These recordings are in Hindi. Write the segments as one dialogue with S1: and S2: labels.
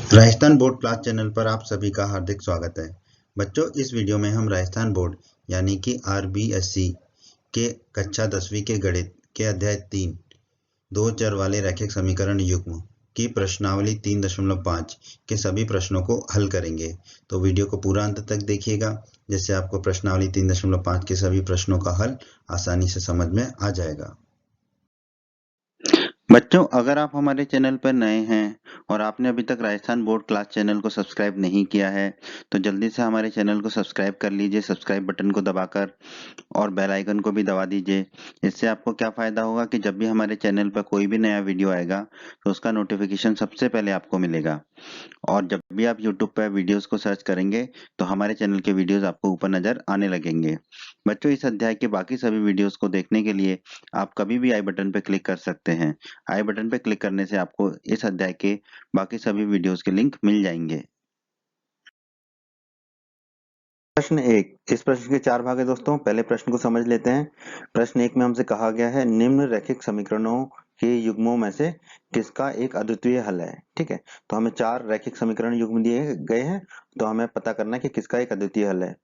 S1: राजस्थान बोर्ड क्लास चैनल पर आप सभी का हार्दिक स्वागत है। बच्चों, इस वीडियो में हम राजस्थान बोर्ड यानी कि RBSC के कक्षा 10वीं के गणित के अध्याय 3 दो चर वाले रैखिक समीकरण युग्म की प्रश्नावली 3.5 के सभी प्रश्नों को हल करेंगे। तो वीडियो को पूरा अंत तक देखिएगा, जिससे आपको प्रश्नावली 3.5 के सभी प्रश्नों का हल आसानी से समझ में आ जाएगा। बच्चों, अगर आप हमारे चैनल पर नए हैं और आपने अभी तक राजस्थान बोर्ड क्लास चैनल को सब्सक्राइब नहीं किया है, तो जल्दी से हमारे चैनल को सब्सक्राइब कर लीजिए, सब्सक्राइब बटन को दबाकर, और बेल आइकन को भी दबा दीजिए। इससे आपको क्या फ़ायदा होगा कि जब भी हमारे चैनल पर कोई भी नया वीडियो आएगा, तो उसका नोटिफिकेशन सबसे पहले आपको मिलेगा। और जब भी आप YouTube पर वीडियोस को सर्च करेंगे, तो हमारे चैनल के वीडियोस आपको ऊपर नज़र आने लगेंगे। बच्चों, इस अध्याय के बाकी सभी वीडियोस को देखने के लिए आप कभी भी आई बटन पर क्लिक कर सकते हैं। आई बटन पर क्लिक करने से आपको इस अध्याय के बाकी सभी वीडियोस के लिंक मिल जाएंगे। प्रश्न 1। इस प्रश्न के 4 भाग है दोस्तों। पहले प्रश्न को समझ लेते हैं। प्रश्न 1 में हमसे कहा गया है निम्न रैखिक समीकरणों के युग्मों में से किसका एक अद्वितीय हल है। ठीक है, तो हमें 4 रैखिक समीकरण युग्म दिए गए हैं, तो हमें पता करना है कि किसका एक अद्वितीय हल है,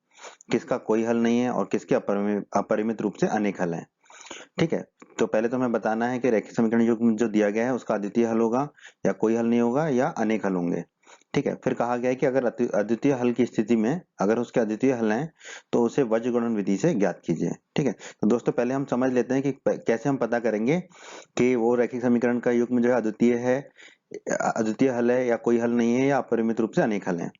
S1: किसका कोई हल नहीं है और किसके अपरिमित रूप से अनेक हल है। ठीक है, तो पहले तो हमें बताना है कि रैखिक समीकरण युग्म जो दिया गया है उसका अद्वितीय हल होगा या कोई हल नहीं होगा या अनेक हल होंगे। ठीक है, फिर कहा गया है कि अगर अद्वितीय हल की स्थिति में अगर उसके अद्वितीय हल हैं तो उसे वज्र गुणन विधि से ज्ञात कीजिए। ठीक है, तो दोस्तों पहले हम समझ लेते हैं कि कैसे हम पता करेंगे कि वो रैखिक समीकरण का युग्म जो है अद्वितीय है, अद्वितीय हल है या कोई हल नहीं है या अपरिमित रूप से अनेक हल है।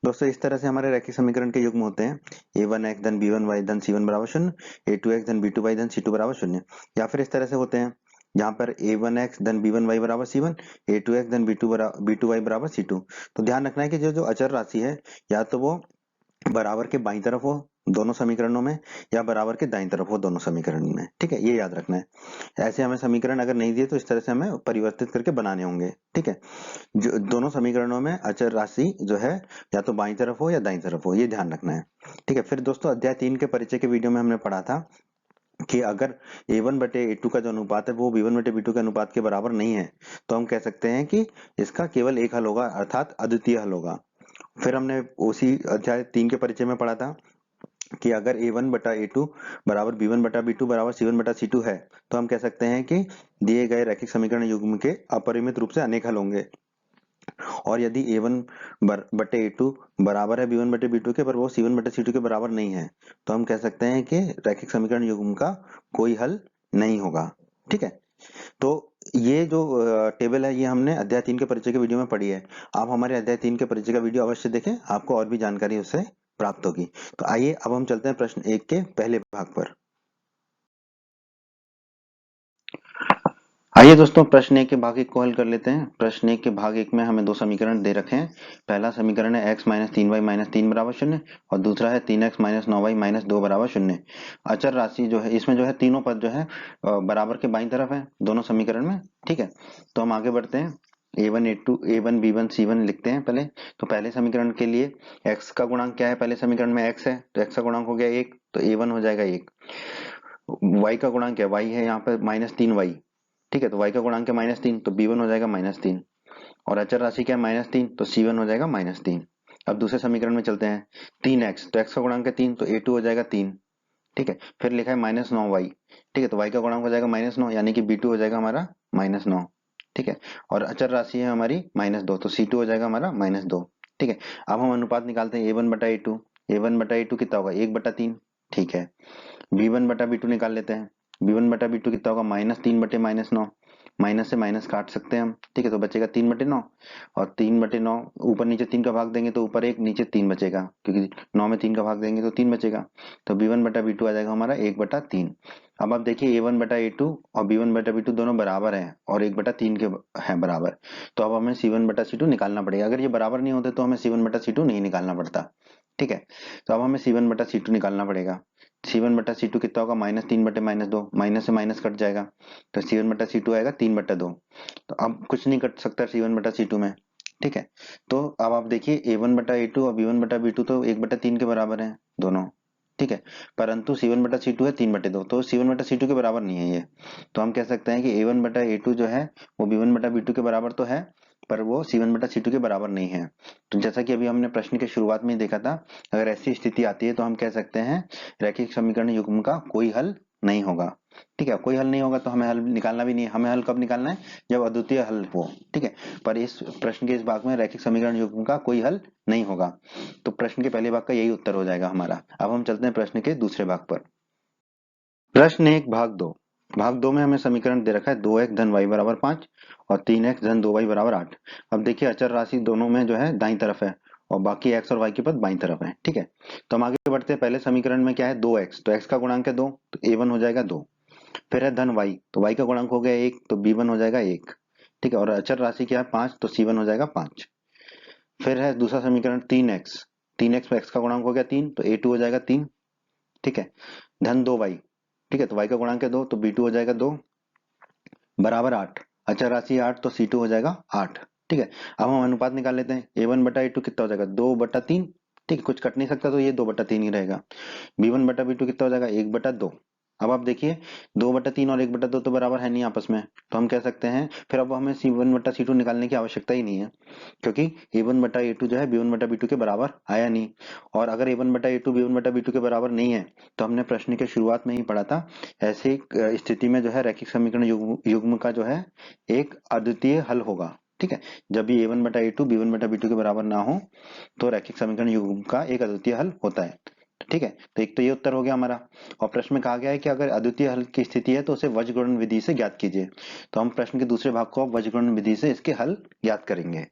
S1: दोस्तों इस तरह से हमारे रैखिक समीकरण के युग्म होते हैं a1x धन b1y धन c1 बराबर 0, a2x धन b2y धन c2 बराबर 0, या फिर इस तरह से होते हैं जहां पर a1x धन b1y बराबर c1, a2x धन b2y बराबर c2। तो ध्यान रखना है कि जो जो अचर राशि है या तो वो बराबर के बाईं तरफ हो दोनों समीकरणों में या बराबर के दाईं तरफ हो दोनों समीकरण में। ठीक है, ये याद रखना है। ऐसे हमें समीकरण अगर नहीं दिए तो इस तरह से हमें परिवर्तित करके बनाने होंगे। ठीक है, जो दोनों समीकरणों में अचर राशि जो है या तो बाईं तरफ हो या दाईं तरफ हो, ये ध्यान रखना है। ठीक है, फिर दोस्तों अध्याय 3 के परिचय के वीडियो में हमने पढ़ा था कि अगर a1 बटे a2 का जो अनुपात है वो b1 बटे b2 के अनुपात के बराबर नहीं है, तो हम कह सकते हैं कि इसका केवल एक हल होगा, अर्थात अद्वितीय हल होगा। फिर हमने उसी अध्याय 3 के परिचय में पढ़ा था कि अगर a1 बटा a2 बराबर b1 बटा b2 बराबर c1 बटा c2 है, तो हम कह सकते हैं कि दिए गए रैखिक समीकरण युग्म के अपरिमित रूप से अनेक हल होंगे। और यदि a1 बटे a2 बराबर है b1 बटे b2 के, पर वो c1 बटे c2 के बराबर नहीं है, तो हम कह सकते हैं कि रैखिक समीकरण युग्म का कोई हल नहीं होगा। ठीक है, तो ये जो टेबल है ये हमने अध्याय 3 के परिचय के वीडियो में पढ़ी है। आप हमारे अध्याय 3 के परिचय का वीडियो अवश्य देखें, आपको और भी जानकारी उससे प्राप्त होगी। तो आइए अब हम चलते हैं प्रश्न 1 के पहले भाग पर। आइए दोस्तों प्रश्न 1 के भाग 1 को हल कर लेते हैं। प्रश्न 1 के भाग 1 में हमें दो समीकरण दे रखे हैं। पहला समीकरण है x माइनस 3y माइनस 3 बराबर 0 और दूसरा है 3x माइनस 9y माइनस 2 बराबर 0। अचर राशि जो है इसमें जो है तीनों पद जो है बराबर के बाईं तरफ है दोनों समीकरण में। ठीक है, तो हम आगे बढ़ते हैं। a1 a2 a1 b1 c1 लिखते हैं पहले। तो पहले समीकरण के लिए x का गुणांक क्या है, पहले समीकरण में x है तो x का गुणांक हो गया 1, तो a1 हो जाएगा 1। y का गुणांक क्या है, y है यहाँ पे -3y। ठीक है, तो y का गुणांक है -3, तो b1 हो जाएगा -3। और अचर राशि क्या है -3, तो c1 हो जाएगा -3। अब दूसरे समीकरण में चलते हैं। 3x, तो x का गुणांक है 3, तो a2 हो जाएगा 3। ठीक है, फिर लिखा है -9y। ठीक है, तो y का गुणांक हो जाएगा -9, यानी कि b2 हो जाएगा हमारा -9। ठीक है, और अचर राशि है हमारी -2, तो c2 हो जाएगा हमारा -2। ठीक है, अब हम अनुपात निकालते हैं a1 बटा a2। a1 बटा a2 कितना होगा, 1/3। ठीक है, b1 बटा b2 निकाल लेते हैं। b1 बटा b2 कितना होगा, -3 बटे -9। माइनस से माइनस काट सकते हैं हम। ठीक है, तो बचेगा 3/9, और 3/9 ऊपर नीचे 3 का भाग देंगे तो ऊपर 1 नीचे 3 बचेगा, क्योंकि 9 में 3 का भाग देंगे तो 3 बचेगा। तो b1 बटा b2 आ जाएगा हमारा 1/3। अब आप देखिए a1 बटा a2 और b1 बटा b2 दोनों बराबर हैं और 1/3 के हैं बराबर। तो अब हमें c1 बटा c2 निकालना पड़ेगा। अगर ये बराबर नहीं होते तो हमें c1 बटा c2 नहीं निकालना पड़ता। ठीक है, तो अब हमें c1 बटा c2 निकालना पड़ेगा। c1 बटा c2 कितना होगा, -3 बटे -2, माइनस से माइनस कट जाएगा, तो c1 बटा c2 आएगा 3/2। तो अब कुछ नहीं कट सकता c1 बटा c2 में। ठीक है, तो अब आप देखिए a1 बटा a2 और b1 बटा b2 तो 1/3 के बराबर हैं दोनों। ठीक है, परंतु C1 बटा C2 है 3/2, तो C1 बटा C2 के बराबर नहीं है ये। तो हम कह सकते हैं कि A1 बटा A2 जो है वो B1 बटा B2 के बराबर तो है, पर वो C1 बटा C2 के बराबर नहीं है। तो जैसा कि अभी हमने प्रश्न के शुरुआत में ही देखा था, अगर ऐसी स्थिति आती है तो हम कह सकते हैं रैखिक समीकरण युग्म का कोई हल नहीं होगा। ठीक है, कोई हल नहीं होगा तो हमें हल निकालना भी नहीं है। हमें हल कब निकालना है? जब अद्वितीय हल हो। ठीक है, पर इस प्रश्न के इस भाग में रैखिक समीकरण युग्म का कोई हल नहीं होगा, तो प्रश्न के पहले भाग का यही उत्तर हो जाएगा हमारा। अब हम चलते हैं प्रश्न के दूसरे भाग पर। प्रश्न 1 भाग 2। भाग 2 में हमें समीकरण दे रखा है 2x धन y बराबर 5 और 3x धन 2y बराबर 8। अब देखिए अचर राशि दोनों में जो है दाईं तरफ है और बाकी x और y के पद बाईं तरफ है। ठीक है, तो हम आगे बढ़ते हैं। पहले समीकरण में क्या है? 2x, तो x का गुणांक है 2, तो a1 हो जाएगा 2। फिर है धन y, तो y का गुणांक हो गया 1, तो b1 हो जाएगा 1। ठीक है, और अचर राशि क्या है? 5, तो c1 हो जाएगा 5। फिर है दूसरा समीकरण 3x, 3x में x का गुणांक हो गया 3, तो a2 हो जाएगा 3। ठीक है, धन 2y, ठीक है, तो y का गुणांक है 2, तो b2 हो जाएगा 2 बराबर 8। अचर राशि 8, तो c2 हो जाएगा 8। ठीक है, अब हम अनुपात निकाल लेते हैं। a1 बटा a2 कितना हो जाएगा? 2/3। ठीक है, कुछ कट नहीं सकता तो ये 2/3 ही रहेगा। b1 बटा b2 कितना हो जाएगा? 1/2। अब आप देखिए 2/3 और 1/2 तो बराबर है नहीं आपस में, तो हम कह सकते हैं फिर अब हमें c1 बटा c2 निकालने की आवश्यकता ही नहीं है, क्योंकि a1 बटा a2 जो है b1 बटा b2 के बराबर आया नहीं। और अगर a1 बटा a2 b1 बटा b2 के बराबर नहीं है, तो हमने प्रश्न के शुरुआत में ही पढ़ा था, ऐसी स्थिति में जो है रैखिक समीकरण युग्म का जो है एक अद्वितीय हल होगा। ठीक है, जब भी a1 बटा a2 b1 बटा b2 के बराबर ना हो, तो रैखिक समीकरण युग्म का एक अद्वितीय हल होता है। ठीक है, तो एक तो ये उत्तर हो गया हमारा। और प्रश्न में कहा गया है कि अगर अद्वितीय हल की स्थिति है तो उसे वज्रगुणन विधि से ज्ञात कीजिए। तो हम प्रश्न के दूसरे भाग को अब वज्रगुणन विधि से इसके हल ज्ञात करेंगे।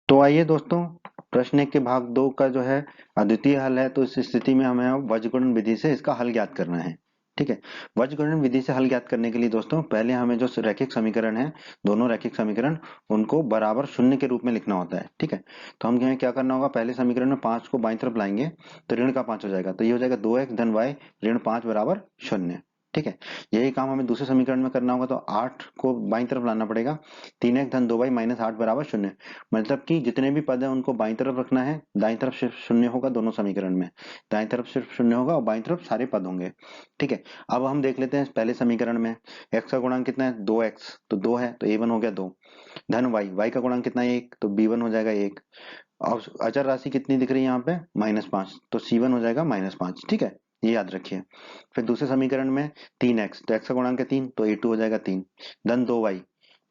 S1: तो आइए दोस्तों, प्रश्न एक के भाग 2 का जो है अद्वितीय हल है, तो इस स्थिति में हमें अब वज्रगुणन विधि से इसका हल ज्ञात करना है। ठीक है, वज्रगुणन विधि से हल ज्ञात करने के लिए दोस्तों पहले हमें जो रैखिक समीकरण है, दोनों रैखिक समीकरण, उनको बराबर शून्य के रूप में लिखना होता है। ठीक है, तो हम हमें क्या करना होगा? पहले समीकरण में 5 को बाईं तरफ लाएंगे तो ऋण का 5 हो जाएगा, तो ये हो जाएगा 2x धन y ऋण 5 बराबर 0। ठीक है, यही काम हमें दूसरे समीकरण में करना होगा, तो 8 को बाईं तरफ लाना पड़ेगा। 3x धन 2y माइनस 8 बराबर 0। मतलब कि जितने भी पद हैं उनको बाईं तरफ रखना है, दाईं तरफ सिर्फ शून्य होगा दोनों समीकरण में। दाईं तरफ सिर्फ शून्य होगा और बाईं तरफ सारे पद होंगे। ठीक है, अब हम देख लेते हैं पहले समीकरण में x का गुणांक कितना है? 2x, तो 2 है, तो a1 हो गया 2। धन y का गुणांक कितना है? 1, तो b1 हो जाएगा 1। और अचर राशि कितनी दिख रही है यहाँ पे? -5, तो c1 हो जाएगा -5। ठीक है, ये याद रखिए। फिर दूसरे समीकरण में 3x, तो x का गुणांक है 3, तो a2 हो जाएगा 3। धन 2y,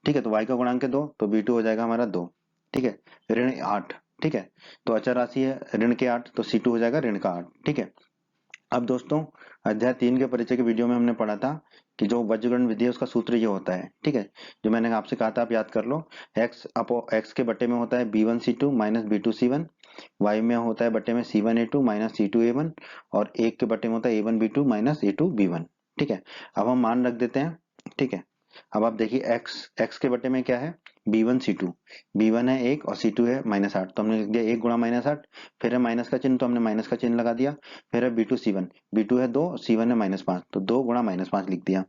S1: ठीक है, तो y का गुणांक है 2, तो b2 हो जाएगा हमारा 2। ठीक है, ऋण 8। ठीक है, तो अचर राशि है ऋण के 8, तो c2 हो जाएगा ऋण का 8। ठीक है, अब दोस्तों अध्याय 3 के परिचय के वीडियो में हमने पढ़ा था कि जो वज्रगुणन विधि है उसका सूत्र ये होता है। ठीक है, जो मैंने आपसे कहा था आप याद कर लो। x के बटे में होता है b1c2 माइनस b2c1, y में होता है बटे में c1a2 माइनस c2a1, और 1 के बटे में होता है a1b2 माइनस a2b1। ठीक है, अब हम मान रख देते हैं। ठीक है, अब आप देखिए x के बटे में क्या है? b1c2, b1 है 1 और c2 है -8, तो हमने लिख दिया 1 गुणा -8। फिर है माइनस का चिन्ह, तो हमने माइनस का चिन्ह लगा दिया। फिर है b2c1, b2 है 2 और c1 है -5, तो 2 गुणा -5 लिख दिया।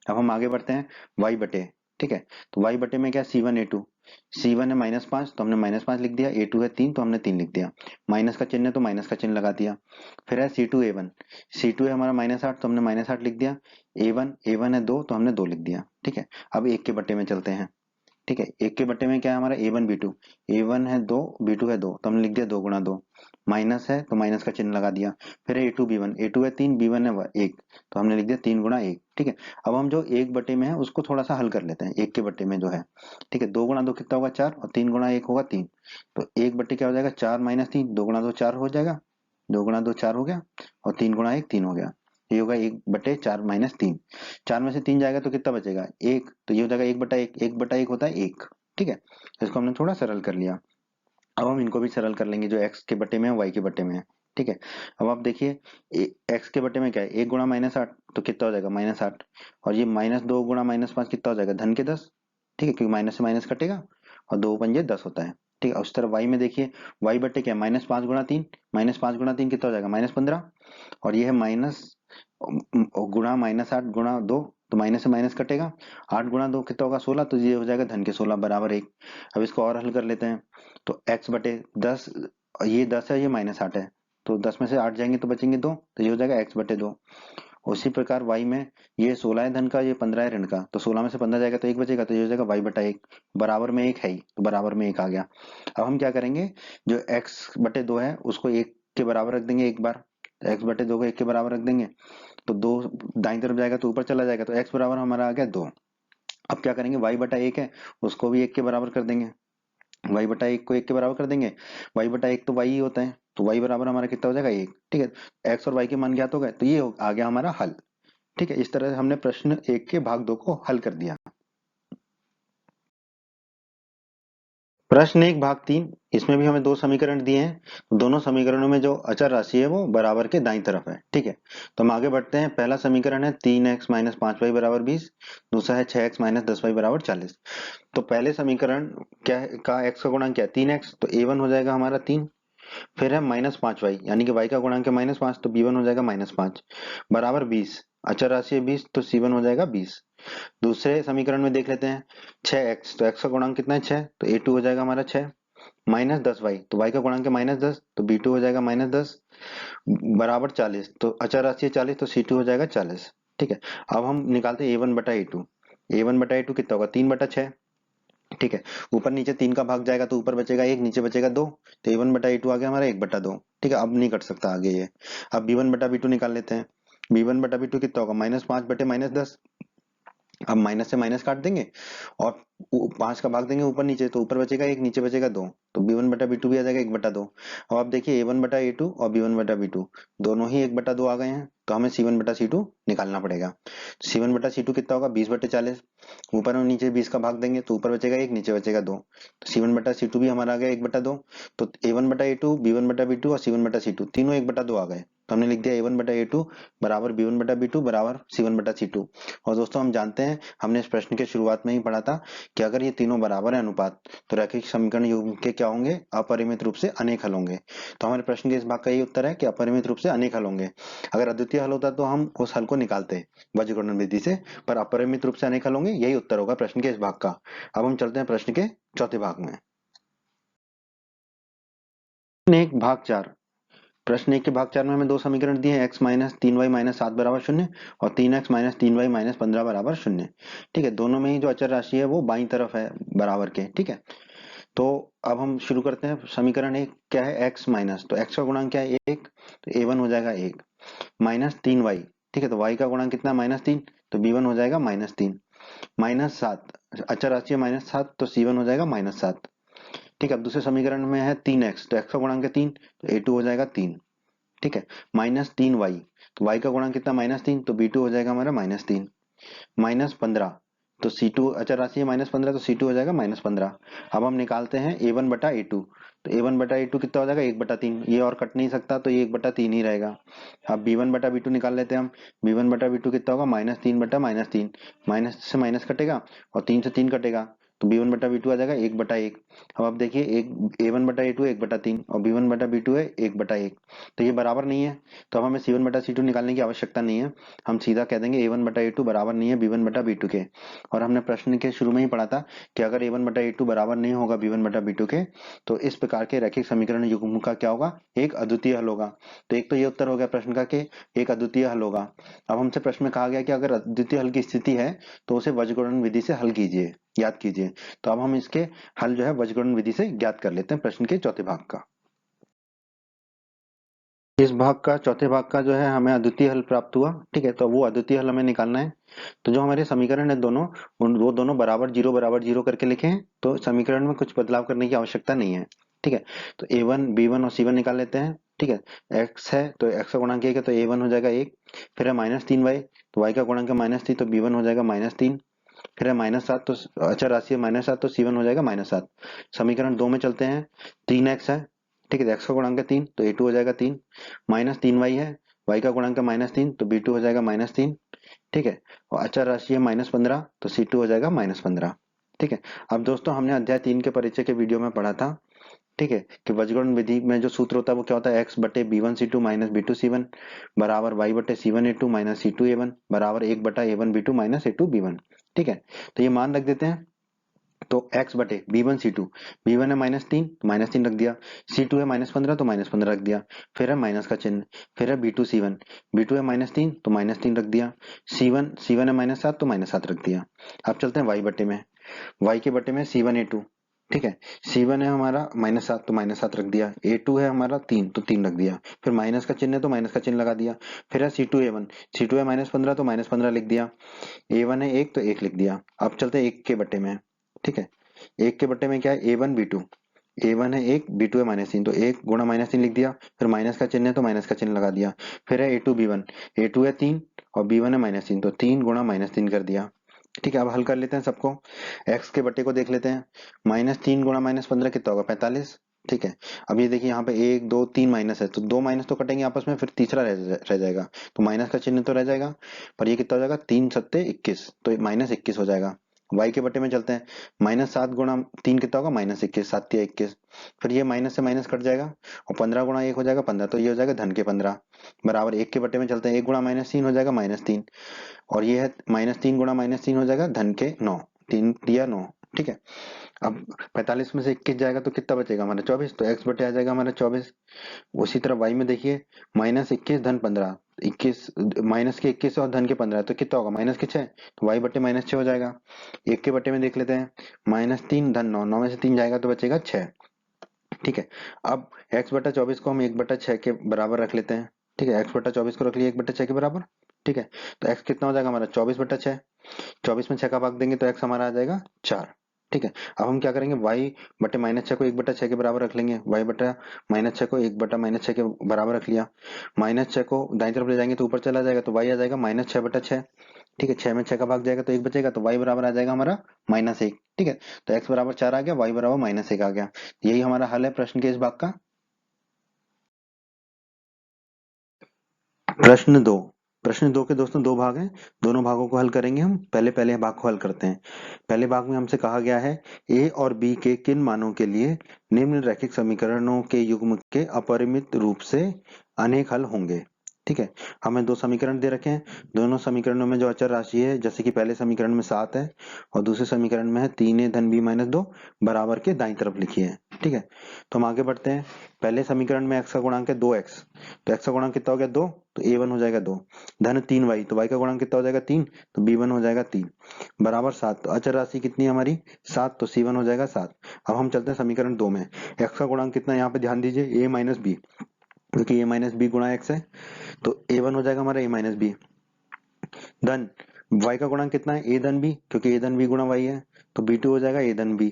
S1: अब हम आगे बढ़ते हैं y बटे। ठीक है, तो y बटे में क्या? c1a2, c1 है -5, तो हमने -5 लिख दिया। a2 है 3, तो हमने 3 लिख दिया। माइनस का चिन्ह है तो माइनस का चिन्ह लगा दिया। फिर है c2a1, c2 है हमारा -8, तो हमने -8 लिख दिया। a1 है 2, तो हमने 2 लिख दिया। ठीक है, अब 1 के बटे में चलते हैं। ठीक है, 1 के बटे में क्या है हमारा? a1 b2, a1 है 2, b2 है 2, तो हमने लिख दिया 2 गुणा 2। माइनस है तो माइनस का चिन्ह लगा दिया। फिर है a2b1, a2 है 3, b1 है 1, तो हमने लिख दिया 3 गुणा 1। ठीक है, अब हम जो 1 बटे में है उसको थोड़ा सा हल कर लेते हैं। 1 के बटे में जो है, ठीक है, 2 गुणा 2 कितना होगा? 4, और 3 गुणा 1 होगा 3। तो 1 बटे क्या हो जाएगा? 4 माइनस 3, 2 गुणा 2 4 हो जाएगा। 2 गुणा 2 4 हो गया, और 3 गुणा 1 3 हो गया। ये होगा 1/4 माइनस 3। 4 में से 3 जाएगा तो कितना बचेगा? 1, तो ये हो जाएगा 1/1, 1/1 होता है 1। ठीक है, इसको हमने थोड़ा सरल कर लिया। अब हम इनको भी सरल कर लेंगे, जो x के बटे में है y के बटे में है। ठीक है, अब आप देखिए x के बटे में क्या है? 1 गुणा -8, तो कितना हो जाएगा? -8। और ये -2 गुणा -5 कितना हो जाएगा? धन के 10। ठीक है, क्योंकि माइनस से माइनस कटेगा, और 2 पंजे 10 होता है। ठीक है, उस तरह y में देखिए, y बटे क्या है? -5 गुणा 3, -5 गुणा 3 कितना हो जाएगा? -15। और ये है माइनस गुणा -8 गुणा 2, तो माइनस से माइनस कटेगा। 8 गुणा 2 कितना होगा? 16, तो ये हो जाएगा धन के 16 बराबर 1। अब इसको और हल कर लेते हैं, तो x बटे 10, ये 10 है, ये -8 है, तो 10 में से 8 जाएंगे तो बचेंगे 2, तो ये हो जाएगा x बटे 2। उसी प्रकार y में ये 16 है धन का, ये 15 है ऋण का, तो 16 में से 15 जाएगा तो 1 बचेगा, तो ये हो जाएगा y बटा 1। बराबर में 1 है ही, तो बराबर में 1 आ गया। अब हम क्या करेंगे, जो x बटे 2 है उसको 1 के बराबर रख देंगे एक बार, तो x बटे 2 को 1 के बराबर रख देंगे, तो 2 दाईं तरफ जाएगा तो ऊपर चला जाएगा, तो x बराबर हमारा आ गया 2। अब क्या करेंगे, y बटा 1 है उसको भी 1 के बराबर कर देंगे, y बटा 1 को 1 के बराबर कर देंगे, y बटा 1 तो y ही होता है, तो y बराबर हमारा कितना हो जाएगा 1। ठीक है, x और y के मान ज्ञात हो गए, तो ये आ गया हमारा हल। ठीक है, इस तरह से हमने प्रश्न 1 के भाग 2 को हल कर दिया। प्रश्न 1 भाग 3, इसमें भी हमें दो समीकरण दिए हैं, दोनों समीकरणों में जो अचर राशि है वो बराबर के दाईं तरफ है। ठीक है, तो हम आगे बढ़ते हैं। पहला समीकरण है 3x माइनस 5y बराबर 20, दूसरा है 6x माइनस 10y बराबर 40। तो पहले समीकरण क्या है का x का गुणांक क्या है 3x, तो a1 हो जाएगा हमारा 3, फिर है माइनस 5y यानी कि y का गुणांक है माइनस 5, तो b1 हो जाएगा माइनस 5 बराबर 20, अचर राशि है 20 तो c1 हो जाएगा 20। दूसरे समीकरण में देख लेते हैं 6x, तो x का गुणांक कितना है 6, तो a2 हो जाएगा हमारा 6 माइनस 10y, तो y का गुणांक है माइनस 10, तो b2 हो जाएगा माइनस 10 बराबर 40, तो अचर राशि है 40 तो c2 हो जाएगा 40। ठीक है, अब हम निकालते हैं a1 बटा a2, a1 बटा a2 कितना होगा 3 बटा 6। ठीक है, ऊपर नीचे 3 का भाग जाएगा तो ऊपर बचेगा 1, नीचे बचेगा 2, तो a1 बटा a2 आ गया हमारा 1 बटा 2। ठीक है, अब नहीं कट सकता आगे ये। अब b1 बटा b2 निकाल लेते हैं, b1 बटा b2 कितना होगा माइनस 5 बटे माइनस 10, अब माइनस से माइनस काट देंगे और 5 का भाग देंगे ऊपर नीचे, तो ऊपर बचेगा 1, नीचे बचेगा 2, तो b1 बटा b2 भी आ जाएगा 1 बटा 2। अब आप देखिए a1 बटा a2 और b1 बटा b2 दोनों ही 1 बटा 2 आ गए हैं, तो हमें c1 बटा c2 निकालना पड़ेगा। c1 बटा c2 कितना होगा 20 बटे 40, ऊपर और नीचे 20 का भाग देंगे तो ऊपर बचेगा 1, नीचे बचेगा 2, तो c1 बटा c2 भी हमारा आ गया 1 बटा 2। तो a1 बटा a2, b1 बटा b2 और c1 बटा c2 तीनों 1 बटा 2 आ गए, तो हमने लिख दिया a1 बटा a2 बराबर b1 बटा b2 बराबर c1 बटा c2। और दोस्तों हम जानते हैं, हमने इस प्रश्न के शुरुआत में ही पढ़ा था कि अगर ये तीनों बराबर है अनुपात, तो रैखिक समीकरण युग्म के क्या होंगे, अपरिमित रूप से अनेक हल होंगे। तो हमारे प्रश्न के इस भाग का यही उत्तर है कि अपरिमित रूप से अनेक हल होंगे। अगर अद्वितीय हल होता तो हम उस हल को निकालते वज्रगुणन विधि से, पर अपरिमित रूप से अनेक हल होंगे, यही उत्तर होगा प्रश्न के इस भाग का। अब हम चलते हैं प्रश्न के चौथे भाग में। एक भाग 4, प्रश्न 1 के भाग 4 में हमें दो समीकरण दिए हैं, x माइनस 3y माइनस 7 बराबर 0 और 3x माइनस 3y माइनस 15 बराबर 0। ठीक है, दोनों में ही जो अचर राशि है वो बाईं तरफ है बराबर के। ठीक है, तो अब हम शुरू करते हैं। समीकरण 1 क्या है x माइनस, तो x का गुणांक क्या है 1, तो a1 हो जाएगा 1 माइनस 3y। ठीक है, तो y का गुणांक कितना माइनस 3, तो b1 हो जाएगा माइनस 3 माइनस 7, अचर राशि है माइनस 7 तो c1 हो जाएगा माइनस 7। ठीक है, अब दूसरे समीकरण में है 3x, तो x का गुणांक है 3, तो a2 हो जाएगा 3। ठीक है, माइनस 3y, तो y का गुणांक कितना माइनस 3, तो b2 हो जाएगा हमारा माइनस 3 माइनस 15, तो c2 अचर राशि है माइनस 15 तो c2 हो जाएगा माइनस 15। अब हम निकालते हैं a1 बटा a2, तो a1 बटा a2 कितना हो जाएगा 1 बटा 3, ये और कट नहीं सकता तो ये 1 बटा 3 ही रहेगा। अब b1 बटा b2 निकाल लेते हैं हम, b1 बटा b2 कितना होगा माइनस 3 बटा माइनस 3, माइनस से माइनस कटेगा और 3 से 3 कटेगा, तो b1 बटा b2 आ जाएगा 1 बटा 1। अब आप देखिए एक a1 बटा a2 1 बटा 3 और b1 बटा b2 है 1 बटा 1, तो ये बराबर नहीं है, तो अब हमें c1 बटा c2 निकालने की आवश्यकता नहीं है, हम सीधा कह देंगे a1 बटा a2 बराबर नहीं है b1 बटा b2 के। और हमने प्रश्न के शुरू में ही पढ़ा था कि अगर a1 बटा a2 बराबर नहीं होगा b1 बटा b2 के, तो इस प्रकार के रैखिक समीकरण युग्म का क्या होगा, एक अद्वितीय हल होगा। तो एक तो ये उत्तर हो गया प्रश्न का कि एक अद्वितीय हल होगा। अब हमसे प्रश्न में कहा गया कि अगर अद्वितीय हल की स्थिति है तो उसे वज्रगुणन विधि से हल कीजिए, याद कीजिए। तो अब हम इसके हल जो है वज्रगुणन विधि से ज्ञात कर लेते हैं प्रश्न के चौथे भाग का। इस भाग का चौथे भाग का जो है हमें अद्वितीय हल प्राप्त हुआ। ठीक है, तो वो अद्वितीय हल हमें निकालना है। तो जो हमारे समीकरण है दोनों, वो दोनों बराबर जीरो करके लिखे हैं, तो समीकरण में कुछ बदलाव करने की आवश्यकता नहीं है। ठीक है, तो a1 b1 और c1 निकाल लेते हैं। ठीक है, x है तो x का गुणांक 1 है तो a1 हो जाएगा 1, फिर है माइनस 3y, तो y का गुणांक है माइनस 3 तो b1 हो जाएगा माइनस 3, फिर है माइनस 7, तो अचर राशि है माइनस 7 तो c1 हो जाएगा माइनस 7। समीकरण 2 में चलते हैं, 3x है। ठीक है, तो x का गुणांक है 3 तो a2 हो जाएगा 3, माइनस 3y है, y का गुणांक है माइनस 3 तो b2 हो जाएगा माइनस 3। ठीक है, और अचर राशि है माइनस 15 तो c2 हो जाएगा माइनस 15। ठीक है, अब दोस्तों हमने अध्याय 3 के परिचय के वीडियो में पढ़ा था, ठीक है, कि वज्रगुणन विधि में जो सूत्र होता है वो क्या होता है, x बटे b1 c2 minus b2 c1 बराबर y बटे c1 a2 minus c2 a1 बराबर 1 बटा a1 b2 minus a2 b1। ठीक है, तो ये मान रख देते हैं। तो x बटे b1 c2, b1 है -3 तो -3 रख दिया, c2 है -15 तो -15 रख दिया, फिर है माइनस का चिन्ह, फिर है b2c1, b2 है -3 तो -3 रख दिया, c1 है -7 तो -7 रख दिया। अब चलते हैं y बटे में, y के बटे में c1a2, ठीक है, c1 है हमारा -7 तो -7 रख दिया, a2 है हमारा 3 तो 3 रख दिया, फिर माइनस का चिन्ह है तो माइनस का चिन्ह लगा दिया, फिर है c2a1, c2 है -15 तो -15 लिख दिया, a1 है 1 तो 1 लिख दिया। अब चलते हैं 1 के बटे में, ठीक है, 1 के बटे में क्या है, a1 b2, a1 है 1 b2 है -3 तो 1 गुणा -3 लिख दिया, फिर माइनस का चिन्ह है तो माइनस का चिन्ह लगा दिया, फिर है a2 b1, a2 है 3 और b1 है -3 तो 3 गुणा -3 कर दिया। ठीक है, अब हल कर लेते हैं सबको, x के बटे को देख लेते हैं, -3 गुणा -15 कितना होगा, 45। ठीक है, अब ये देखिए यहाँ पे 1 2 3 माइनस है तो 2 माइनस तो कटेंगे आपस में, फिर तीसरा रह जाएगा, तो माइनस का चिन्ह तो रह जाएगा, पर ये कितना हो जाएगा, 3 सत्ते 21 तो -21 हो जाएगा। y के बटे में चलते हैं, -7 गुणा 3 कितना होगा, -21, 7 या 21, फिर ये माइनस से माइनस कट जाएगा और 15 गुणा 1 हो जाएगा 15, तो ये हो जाएगा धन के 15 बराबर 1 के बटे में चलते हैं, 1 गुणा -3 हो जाएगा -3 और ये है -3 गुणा -3 हो जाएगा धन के 9, 3 दिया 9। ठीक है, अब 45 में से 21 जाएगा तो कितना बचेगा हमारा 24, तो x बटे आ जाएगा हमारा 24। उसी तरह y में देखिए, -21 धन 15, 21 माइनस के 21 और धन के 15 तो कितना होगा, -6 तो y बटे -6 हो जाएगा। 1 के बटे में देख लेते हैं, -3 धन 9, 9 में से 3 जाएगा तो बचेगा 6। ठीक है, अब x बटा 24 को हम 1/6 के बराबर रख लेते हैं। ठीक है, x बटा 24 को रख लिया 1/6 के बराबर। ठीक है, तो x कितना हो जाएगा हमारा 24/6, 24 में 6 का भाग देंगे तो x हमारा आ जाएगा 4। ठीक है, अब हम क्या करेंगे, y बटे -6 को 1/6 के बराबर रख लेंगे, y बटा -6 को 1/6 के बराबर रख लिया, -6 को दाईं तरफ ले जाएंगे तो ऊपर चला जाएगा तो y आ जाएगा -6/6। ठीक है, 6 में 6 का भाग जाएगा तो 1 बचेगा तो y बराबर आ जाएगा हमारा -1। ठीक है, तो x बराबर 4 आ गया, y बराबर -1 आ गया। यही हमारा हल है प्रश्न के इस भाग का। प्रश्न 2, प्रश्न 2 के दोस्तों 2 भाग हैं, दोनों भागों को हल करेंगे हम। पहले भाग को हल करते हैं। पहले भाग में हमसे कहा गया है a और b के किन मानों के लिए निम्न रैखिक समीकरणों के युग्म के अपरिमित रूप से अनेक हल होंगे। ठीक है, हमें 2 समीकरण दे रखे हैं, दोनों समीकरणों में जो अचर राशि है, जैसे कि पहले समीकरण में 7 है और दूसरे समीकरण में है 3a धन b माइनस 2 बराबर के दाईं तरफ लिखी है। ठीक है, तो हम आगे बढ़ते हैं। पहले समीकरण में x का गुणांक है 2x, तो x का गुणांक कितना हो गया 2, तो a1 हो जाएगा 2, धन 3y तो y का गुणांक कितना हो जाएगा 3, तो b1 हो जाएगा 3 बराबर 7। तो अचर राशि कितनी है हमारी 7, तो c1 हो जाएगा 7। अब हम चलते हैं समीकरण 2 में, x का गुणांक कितना है यहाँ पे ध्यान दीजिए a माइनस बी, क्योंकि a माइनस बी गुणा x है तो a1 हो जाएगा हमारा a माइनस बी, धन y का गुणांक कितना है a धन b, क्योंकि a धन b गुणा y है तो b2 हो जाएगा a धन b।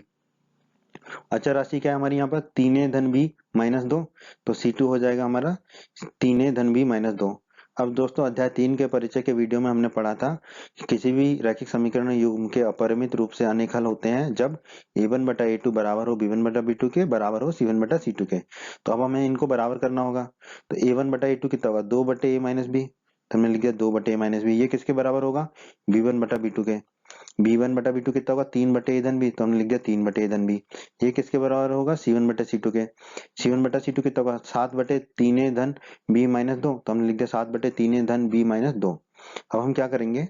S1: अचर राशि क्या है हमारी यहाँ पर 3a धन b माइनस 2, तो c2 हो जाएगा हमारा 3a धन b माइनस 2। अब दोस्तों अध्याय 3 के परिचय के वीडियो में हमने पढ़ा था कि किसी भी रैखिक समीकरण युग्म के अपरिमित रूप से अनेक हल होते हैं जब a1 बटा a2 बराबर हो b1 बटा b2 के, बराबर हो c1 बटा c2 के। तो अब हमें इनको बराबर करना होगा, तो a1 बटा a2 कितना होगा 2 बटे a माइनस b, तो हमने लिख दिया 2 बटे a माइनस b, ये किसके बराबर होगा b1 बटा b2 के। b1 बटा b2 कितना होगा 3 बटे a धन b, तो हमने लिख दिया 3 बटे a धन b, ये किसके बराबर होगा c1 बटे c2 के। c1 बटा c2 कितना होगा 7 बटे 3a धन b माइनस 2, तो हमने लिख दिया 7 बटे 3a धन b माइनस 2। अब हम क्या करेंगे,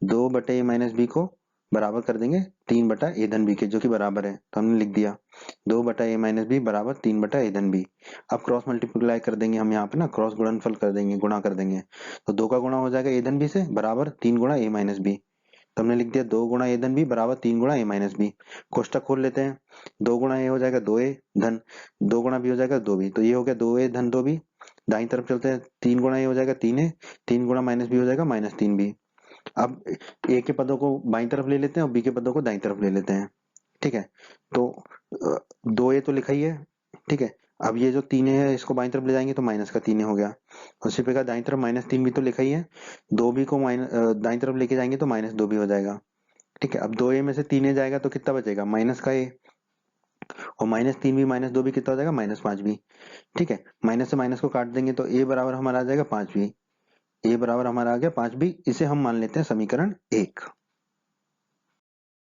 S1: 2 बटे a माइनस b को बराबर कर देंगे 3 बटा a धन b के, जो कि बराबर है, तो हमने लिख दिया 2 बटा a माइनस b बराबर 3 बटा a धन b। अब क्रॉस मल्टीप्लाई कर देंगे हम यहाँ पे ना, क्रॉस गुणनफल कर देंगे, गुणा कर देंगे, तो 2 का गुणा हो जाएगा a धन b से बराबर 3 गुणा a माइनस b, तो हमने लिख दिया 2 गुणा a धन b बराबर 3 गुणा a माइनस b। कोष्टक खोल लेते हैं, 2 गुणा a हो जाएगा 2a धन 2 गुणा b हो जाएगा 2b, तो ये हो गया 2a धन 2b। दाईं तरफ चलते हैं, 3 गुणा a हो जाएगा 3a, 3 गुणा माइनस b हो जाएगा -3b। अब a के पदों को बाईं तरफ ले लेते हैं और b के पदों को दाईं तरफ ले लेते हैं। ठीक है, तो 2a तो लिखा ही है। ठीक है, अब ये जो 3a है इसको बाईं तरफ ले जाएंगे तो माइनस का 3a हो गया, उसी प्रकार दाईं तरफ -3b तो लिखा ही है, 2b को दाईं तरफ लेके जाएंगे तो -2b हो जाएगा। ठीक है, अब 2a में से 3a जाएगा तो कितना बचेगा माइनस का a, और -3b -2b कितना हो जाएगा -5b। ठीक है, माइनस से माइनस को काट देंगे तो a बराबर हमारा आ जाएगा 5b, a बराबर हमारा आ गया 5b, इसे हम मान लेते हैं समीकरण 1।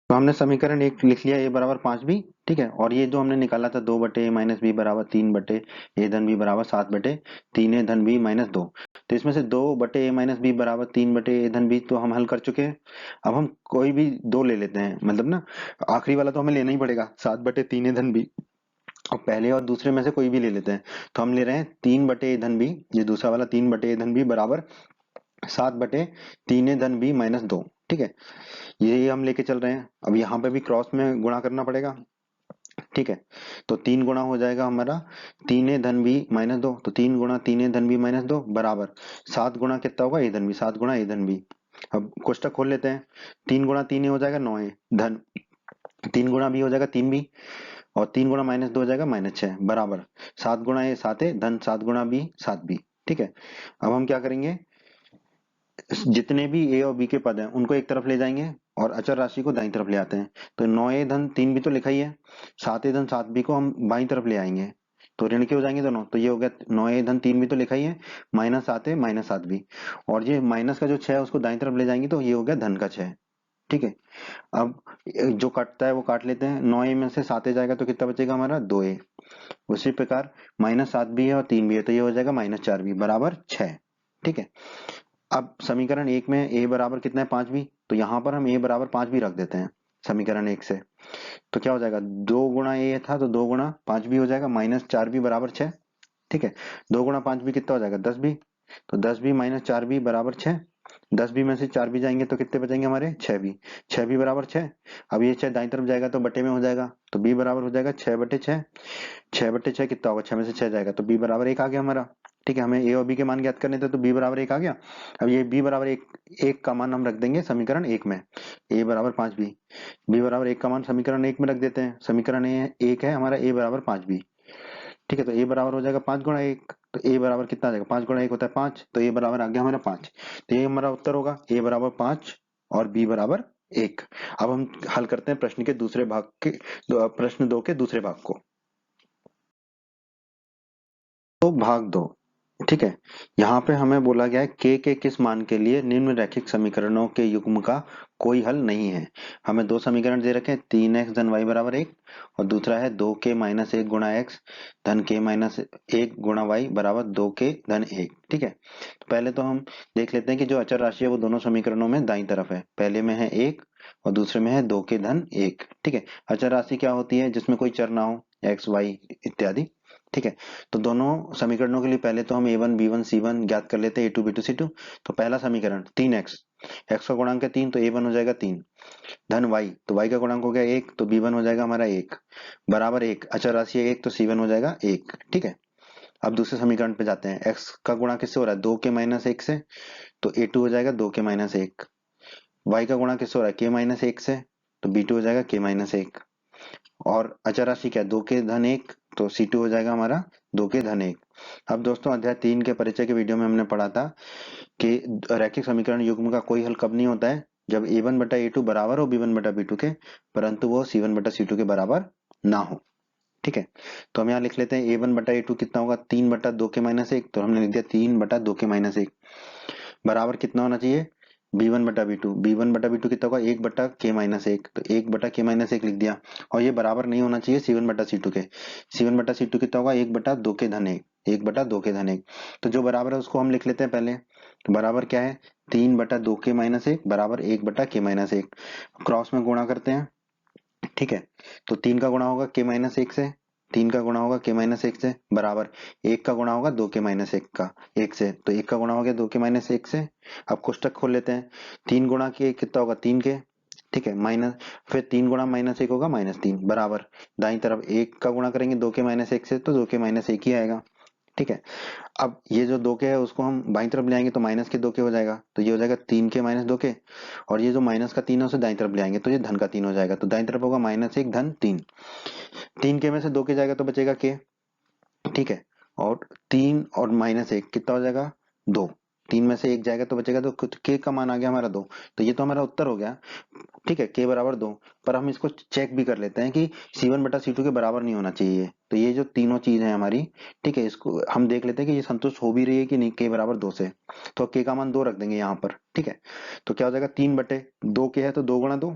S1: तो हमने समीकरण एक लिख लिया a बराबर 5b, ठीक है। और ये जो हमने निकाला था 2/a माइनस बी बराबर 3/a धन b बराबर 7/3a धन b माइनस 2, तो इसमें से 2/a माइनस बी बराबर 3/a धन b तो हम हल कर चुके हैं। अब हम कोई भी दो ले लेते हैं, मतलब ना आखिरी वाला तो हमें लेना ही पड़ेगा 7/3a धन b, और पहले और दूसरे में से कोई भी ले लेते हैं। तो हम ले रहे हैं 3/a धन b, ये दूसरा वाला 3/a धन b बराबर 7/3a धन b माइनस 2, ठीक है। ये हम लेके चल रहे हैं। अब यहाँ पे भी क्रॉस में गुणा करना पड़ेगा, ठीक है। तो 3 गुणा हो जाएगा हमारा 3a धन b माइनस 2, तो 3 गुणा 3a धन b माइनस 2 बराबर 7 गुणा कितना होगा a धन b, 7 गुणा a धन b। अब कोष्टक खोल लेते हैं, 3 गुणा 3a हो जाएगा 9a धन 3 गुणा b हो जाएगा 3b, और 3 गुणा माइनस 2 हो जाएगा -6 बराबर 7 गुणा a 7a धन 7 गुणा b 7b, ठीक है। अब हम क्या करेंगे, जितने भी a और b के पद हैं उनको एक तरफ ले जाएंगे और अचर राशि को दाईं तरफ ले आते हैं। तो 9a धन 3b तो लिखा ही है, 7a धन 7b को हम बाईं तरफ ले आएंगे तो ऋण के हो जाएंगे दोनों। तो ये हो गया 9a धन 3b तो लिखा ही है, -7a माइनस 7b, और ये माइनस का जो 6 है उसको दाईं तरफ ले जाएंगे तो ये हो गया धन का 6, ठीक है। अब जो कटता है वो काट लेते हैं, 9a में से 7a जाएगा तो कितना बचेगा हमारा 2a। उसी प्रकार -7b है और 3b है तो ये हो जाएगा -4b बराबर 6, ठीक है। अब समीकरण एक में a बराबर कितना है 5b, तो यहाँ पर हम a बराबर 5b रख देते हैं समीकरण एक से। तो क्या हो जाएगा 2 गुणा a था तो 2 गुणा 5b हो जाएगा -4b बराबर 6, ठीक है। 2 गुणा 5b कितना हो जाएगा 10b, तो 10b माइनस 4b बराबर 6, 10b में से 4b जाएंगे तो कितने बचेंगे हमारे 6b, 6b बराबर 6। अब ये 6 दाईं तरफ जाएगा तो बटे में हो जाएगा, तो b बराबर हो जाएगा 6/6, 6/6 कितना होगा 6 में से 6 जाएगा तो b बराबर 1 आ गया हमारा, ठीक है। हमें a और b के मान ज्ञात करने थे तो b बराबर 1 आ गया। अब ये b बराबर 1 का मान हम रख देंगे समीकरण एक में, a बराबर 5b, b बराबर 1 का मान समीकरण एक में रख देते हैं, समीकरण एक है हमारा a बराबर 5b, ठीक है। तो a बराबर हो जाएगा 5 गुणा 1, तो a बराबर कितना आ जाएगा 5 गुणा 1 होता है 5, तो a बराबर आ गया हमारा 5। तो ये हमारा उत्तर होगा a बराबर 5 और b बराबर 1। अब हम हल करते हैं प्रश्न के दूसरे भाग के, प्रश्न 2 के दूसरे भाग को। तो भाग 2, ठीक है। यहाँ पे हमें बोला गया है के किस मान के लिए निम्न रैखिक समीकरणों के युग्म का कोई हल नहीं है। हमें दो समीकरण दे रखे हैं, 3x धन y बराबर 1 और दूसरा है 2k माइनस 1 गुणा x धन k माइनस 1 गुणा y बराबर 2k धन 1, ठीक है। तो पहले तो हम देख लेते हैं कि जो अचर राशि है वो दोनों समीकरणों में दाईं तरफ है, पहले में है 1 और दूसरे में है 2k धन 1, ठीक है। अचर राशि क्या होती है जिसमें कोई चर ना हो, x y इत्यादि, ठीक है। तो दोनों समीकरणों के लिए पहले तो हम a1 b1 c1 ज्ञात कर लेते हैं, a2 b2 c2। तो पहला समीकरण 3x, x का गुणांक है 3 तो a1 हो जाएगा 3 धन y, तो y का गुणांक हो गया 1 तो b1 हो जाएगा हमारा 1 बराबर 1, अचर राशि है 1 तो c1 हो जाएगा 1, ठीक है। अब दूसरे समीकरण पे जाते हैं, x का गुणा किससे हो रहा है 2 के माइनस 1 से, तो a2 हो जाएगा 2 के माइनस 1, y का गुणा किससे हो रहा है k माइनस 1 से, तो b2 हो जाएगा k माइनस 1, और अचर राशि क्या है 2 के धन 1 तो C2 हो जाएगा हमारा 2 के धन 1। अब दोस्तों अध्याय 3 के परिचय के वीडियो में हमने पढ़ा था कि रैखिक समीकरण युग्म का कोई हल कब नहीं होता है, जब a1 बटा a2 बराबर हो b1 बटा b2 के, परंतु वो c1 बटा c2 के बराबर ना हो, ठीक है। तो हम यहाँ लिख लेते हैं a1 बटा a2 कितना होगा 3 बटा 2 के माइनस 1, तो हमने लिख दिया 3 बटा 2 के माइनस 1 बराबर कितना होना चाहिए b1 बटा b2, b1 बटा b2 कितना होगा 1 बटा k माइनस 1, तो 1 बटा k माइनस 1 लिख दिया। और ये बराबर नहीं होना चाहिए c1 बटा c2 के, c1 बटा c2 कितना होगा 1 बटा 2 के धन 1, 1 बटा 2 के धन 1। तो जो बराबर है उसको हम लिख लेते हैं पहले, तो बराबर क्या है 3 बटा 2 के माइनस 1 बराबर 1 बटा k माइनस 1, क्रॉस में गुणा करते हैं, ठीक है। तो 3 का गुणा होगा k माइनस 1 से, 3 का गुणा होगा k माइनस 1 से बराबर 1 का गुणा होगा 2 के माइनस 1 का 1 से, तो 1 का गुणा हो गया 2 के माइनस 1 से। अब कोष्टक खोल लेते हैं, 3 गुणा के कितना होगा 3 के, ठीक है, माइनस फिर 3 गुणा माइनस 1 होगा -3 बराबर दाईं तरफ 1 का गुणा करेंगे 2 के माइनस 1 से तो 2 के माइनस 1 ही आएगा, ठीक है। अब ये जो 2 के है उसको हम बाईं तरफ ले आएंगे तो माइनस के 2 के हो जाएगा, तो ये हो जाएगा 3 के माइनस 2 के, और ये जो माइनस का 3 है उसे दाईं तरफ ले आएंगे तो ये धन का 3 हो जाएगा, तो दाईं तरफ होगा -1 धन 3, 3 के में से 2 के जाएगा तो बचेगा के, ठीक है। और 3 और -1 कितना हो जाएगा 2, 3 में से 1 जाएगा तो बचेगा, तो के का मान आ गया हमारा 2, तो ये तो हमारा उत्तर हो गया, ठीक है, के बराबर 2। पर हम इसको चेक भी कर लेते हैं कि c1 बटा c2 के बराबर नहीं होना चाहिए, तो ये जो तीनों चीज है हमारी, ठीक है, इसको हम देख लेते हैं कि ये संतुष्ट हो भी रही है कि नहीं के बराबर 2 से, तो के का मान 2 रख देंगे यहाँ पर, ठीक है। तो क्या हो जाएगा 3/2 के है तो 2 गुणा 2,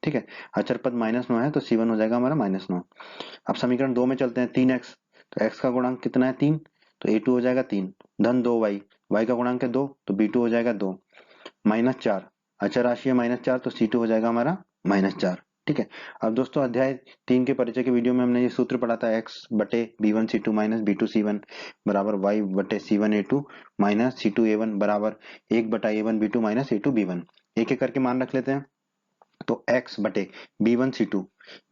S1: ठीक है, अचर पद -9 है तो C1 हो जाएगा हमारा -9। अब समीकरण 2 में चलते हैं, 3x, तो x का गुणांक कितना है 3, तो A2 हो जाएगा 3, धन 2y, y का गुणांक है 2 तो B2 हो जाएगा 2, -4, अचर राशि है -4 तो C2 हो जाएगा हमारा -4। ठीक है, अब दोस्तों अध्याय 3 के परिचय के वीडियो में हमने ये सूत्र पढ़ा था, x बटे B1C2 माइनस B2C1 बराबर y बटे C1A2 माइनस C2A1 बराबर 1 बटा A1B2 माइनस A2B1। एक एक करके मान रख लेते हैं। तो x बटे B1C2,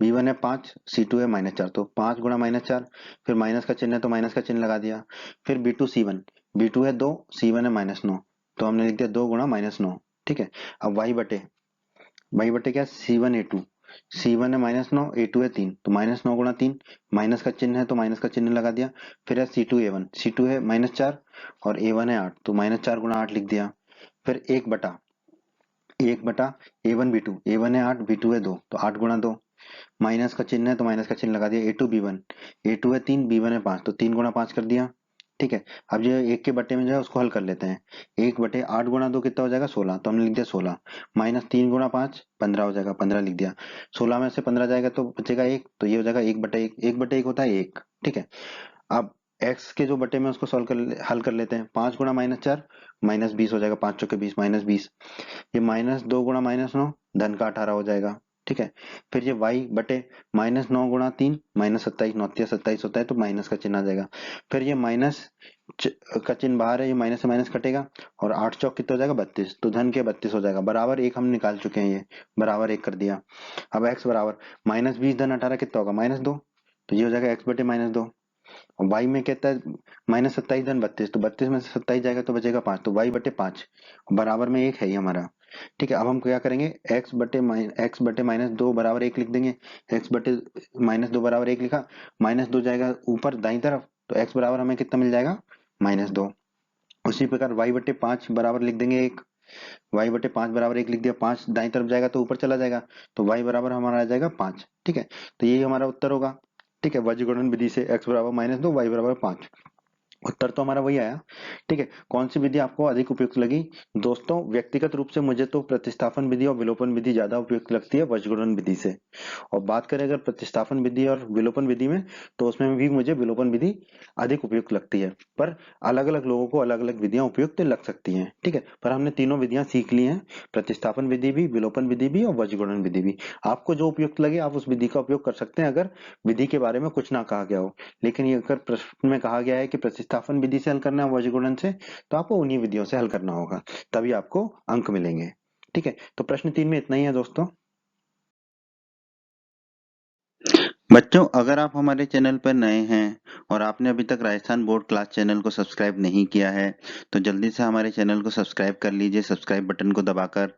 S1: B1 है 5, C2 है -4, तो 5 गुणा -4, फिर माइनस का चिन्ह है तो माइनस का चिन्ह लगा दिया। फिर B2C1, B2 है 2, C1 है -9, तो हमने लिख दिया 2 गुणा -9। ठीक है, अब y बटे क्या, C1A2, C1 है -9, A2 है 3, तो -9 गुणा 3, माइनस का चिन्ह है तो माइनस का चिन्ह लगा दिया। फिर है C2A1, C2 है -4 और A1 है 8, तो -4 गुणा 8 लिख दिया। फिर 1 बटा A1 है 8, B2 है 2, तो 8 गुणा 2, माइनस का चिन्ह है तो माइनस का चिन्ह लगा दिया। A2B1, A2 है 3, B1 है 5, तो 3 गुणा 5 कर दिया। ठीक है, अब जो एक के बटे में जो है उसको हल कर लेते हैं। 1/8 गुणा 2 कितना हो जाएगा 16, तो हमने लिख दिया 16, माइनस 3 गुणा 5 15 हो जाएगा, 15 लिख दिया। 16 में से 15 जाएगा तो बचेगा 1, तो ये हो जाएगा 1/1, 1/1 होता है 1। ठीक है, अब x के जो बटे में उसको हल कर लेते हैं। 5 गुणा -4 -20 हो जाएगा, 5 चौके 20 -20। ये -2 गुणा -9 धन का 18 हो जाएगा। ठीक है, फिर ये y बटे -9 गुणा 3 -27, 9 तिया 27 होता है तो माइनस का चिन्ह आ जाएगा। फिर ये माइनस का चिन्ह बाहर है, ये माइनस से माइनस कटेगा और 8 चौक कितना हो जाएगा 32, तो धन के 32 हो जाएगा, बराबर 1 हम निकाल चुके हैं, ये बराबर 1 कर दिया। अब x बराबर -20 धन 18 कितना होगा -2, तो ये हो जाएगा x बटे -2। और y में कहता है -27 धन 32, तो 32 में से 27 जाएगा तो बचेगा 5, तो y बटे 5 बराबर में 1 है ये हमारा। ठीक है, अब हम क्या करेंगे, x बटे -2 बराबर 1 लिख देंगे। x बटे -2 बराबर 1 लिखा, -2 जाएगा ऊपर दाईं तरफ, तो x बराबर हमें कितना मिल जाएगा -2। उसी प्रकार y बटे 5 बराबर लिख देंगे 1, y बटे 5 बराबर 1 लिख दिया, 5 दाईं तरफ जाएगा तो ऊपर चला जाएगा, तो y बराबर हमारा आ जाएगा 5। ठीक है, तो यही हमारा उत्तर होगा। ठीक है, वज्रगुणन विधि से x बराबर -2, y बराबर 5, उत्तर तो हमारा वही आया। ठीक है, कौन सी विधि आपको अधिक उपयुक्त लगी दोस्तों? व्यक्तिगत रूप से मुझे तो प्रतिस्थापन विधि और विलोपन विधि ज्यादा उपयुक्त लगती है वज्रगुणन विधि से। और बात करें अगर प्रतिस्थापन विधि और विलोपन विधि में, तो उसमें भी मुझे विलोपन विधि अधिक उपयुक्त लगती है, पर अलग अलग लोगों को अलग अलग विधियां उपयुक्त लग सकती हैं। ठीक है, पर हमने तीनों विधियां सीख ली हैं, प्रतिस्थापन विधि भी, विलोपन विधि भी और वज्रगुणन विधि भी। आपको जो उपयुक्त लगे आप उस विधि का उपयोग कर सकते हैं, अगर विधि के बारे में कुछ ना कहा गया हो। लेकिन ये अगर प्रश्न में कहा गया है कि प्रतिस्थापन विधि से हल करना है वज्रगुणन से, तो आपको उन्हीं विधियों से हल करना होगा, तभी आपको अंक मिलेंगे। ठीक है, तो प्रश्न 3 में इतना ही है दोस्तों। बच्चों, अगर आप हमारे चैनल पर नए हैं और आपने अभी तक राजस्थान बोर्ड क्लास चैनल को सब्सक्राइब नहीं किया है, तो जल्दी से हमारे चैनल को सब्सक्राइब कर लीजिए, सब्सक्राइब बटन को दबाकर,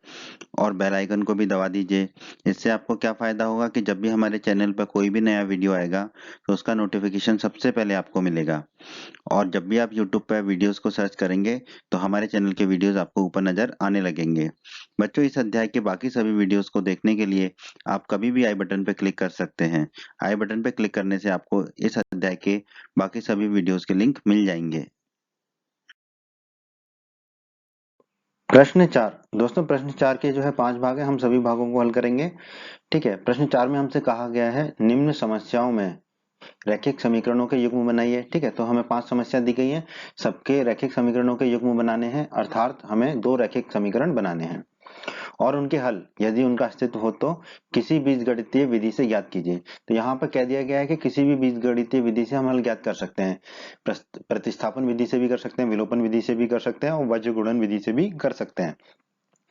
S1: और बेल आइकन को भी दबा दीजिए। इससे आपको क्या फायदा होगा कि जब भी हमारे चैनल पर कोई भी नया वीडियो आएगा तो उसका नोटिफिकेशन सबसे पहले आपको मिलेगा। और जब भी आप YouTube पर वीडियोस को सर्च करेंगे तो हमारे चैनल के वीडियोस आपको ऊपर नजर आने लगेंगे। बच्चों, इस अध्याय के बाकी सभी वीडियोस को देखने के लिए आप कभी भी आई बटन पर क्लिक कर सकते हैं। आई बटन पर क्लिक करने से आपको इस अध्याय के बाकी सभी वीडियोस के लिंक मिल जाएंगे। प्रश्न 4 दोस्तों, प्रश्न 4 के जो है 5 भाग है, हम सभी भागों को हल करेंगे। ठीक है, प्रश्न 4 में हमसे कहा गया है निम्न समस्याओं में रैखिक समीकरणों के युग्म बनाइए। ठीक है, तो हमें 5 समस्या दी गई है, सबके रैखिक समीकरणों के युग्म बनाने हैं, अर्थात हमें 2 रैखिक समीकरण बनाने हैं और उनके हल यदि उनका अस्तित्व हो तो किसी बीजगणितीय विधि से ज्ञात कीजिए। तो यहाँ पर कह दिया गया है कि किसी भी बीजगणितीय विधि से हम हल ज्ञात कर सकते हैं। प्रतिस्थापन विधि से भी कर सकते हैं, विलोपन विधि से भी कर सकते हैं और वज्रगुणन विधि से भी कर सकते हैं।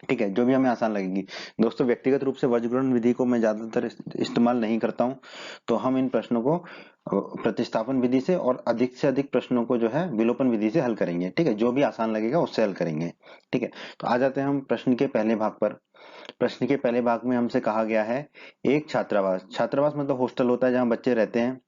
S1: ठीक है, जो भी हमें आसान लगेगी। दोस्तों, व्यक्तिगत रूप से वज्रगुणन विधि को मैं ज्यादातर इस्तेमाल नहीं करता हूं, तो हम इन प्रश्नों को प्रतिस्थापन विधि से और अधिक से अधिक प्रश्नों को जो है विलोपन विधि से हल करेंगे। ठीक है, जो भी आसान लगेगा उससे हल करेंगे। ठीक है, तो आ जाते हैं हम प्रश्न के पहले भाग पर। प्रश्न के पहले भाग में हमसे कहा गया है एक छात्रावास, छात्रावास मतलब हॉस्टल होता है जहां बच्चे रहते हैं,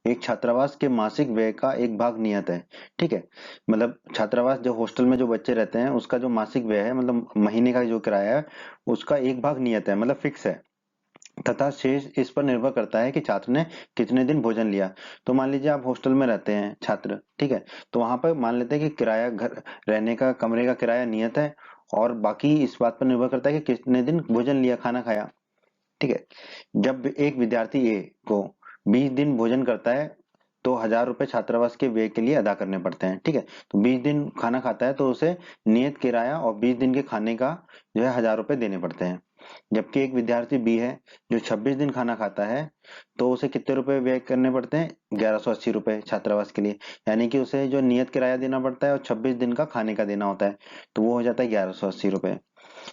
S1: एक छात्रावास के मासिक व्यय का एक भाग नियत है। ठीक है, मतलब छात्रावास जो हॉस्टल में जो बच्चे रहते हैं उसका जो मासिक व्यय है, मतलब महीने का जो किराया है, उसका एक भाग नियत है, मतलब फिक्स है, तथा शेष इस पर निर्भर करता है कि छात्र ने कितने दिन भोजन लिया। तो मान लीजिए आप हॉस्टल में रहते हैं छात्र, ठीक है, तो वहां पर मान लेते हैं कि किराया, घर रहने का, कमरे का किराया नियत है और बाकी इस बात पर निर्भर करता है कि कितने दिन भोजन लिया, खाना खाया। ठीक है। जब एक विद्यार्थी ए को 20 दिन भोजन करता है तो 1000 रुपए छात्रावास के व्यय के लिए अदा करने पड़ते हैं। ठीक है, तो 20 दिन खाना खाता है तो उसे नियत किराया और 20 दिन के खाने का जो है 1000 रुपए देने पड़ते हैं। जबकि एक विद्यार्थी बी है जो 26 दिन खाना खाता है तो उसे कितने रुपए व्यय करने पड़ते हैं? 1180 रुपए छात्रावास के लिए। यानी कि उसे जो नियत किराया देना पड़ता है और 26 दिन का खाने का देना होता है, तो वो हो जाता है 1180 रुपए।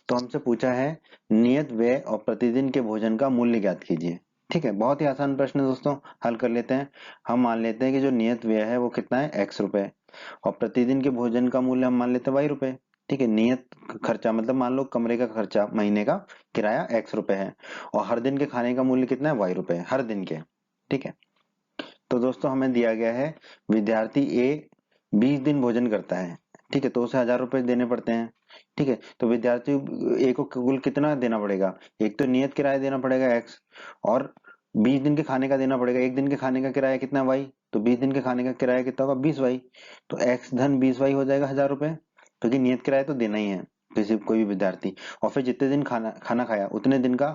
S1: तो हमसे पूछा है नियत व्यय और प्रतिदिन के भोजन का मूल्य ज्ञात कीजिए। ठीक है, बहुत ही आसान प्रश्न है दोस्तों, हल कर लेते हैं। हम मान लेते हैं कि जो नियत व्यय है वो कितना है? x रुपए, और प्रतिदिन के भोजन का मूल्य हम मान लेते हैं y रुपए। ठीक है, नियत खर्चा मतलब मान लो कमरे का खर्चा महीने का किराया x रुपए है, और हर दिन के खाने का मूल्य कितना है? y रुपए हर दिन के। ठीक है, तो दोस्तों हमें दिया गया है विद्यार्थी ए 20 दिन भोजन करता है। ठीक है, तो उसे 1000 रुपए देने पड़ते हैं। ठीक है, तो विद्यार्थी ए को कुल कितना देना पड़ेगा? एक तो नियत किराया देना पड़ेगा x, और 20 दिन के खाने का देना पड़ेगा। एक दिन के खाने का किराया कितना y, तो 20 दिन के खाने का किराया कितना होगा? 20y। तो x धन 20y हो जाएगा 1000 रुपए, क्योंकि नियत किराया तो देना ही है किसी कोई भी विद्यार्थी। और फिर जितने दिन खाना खाना खाया उतने दिन का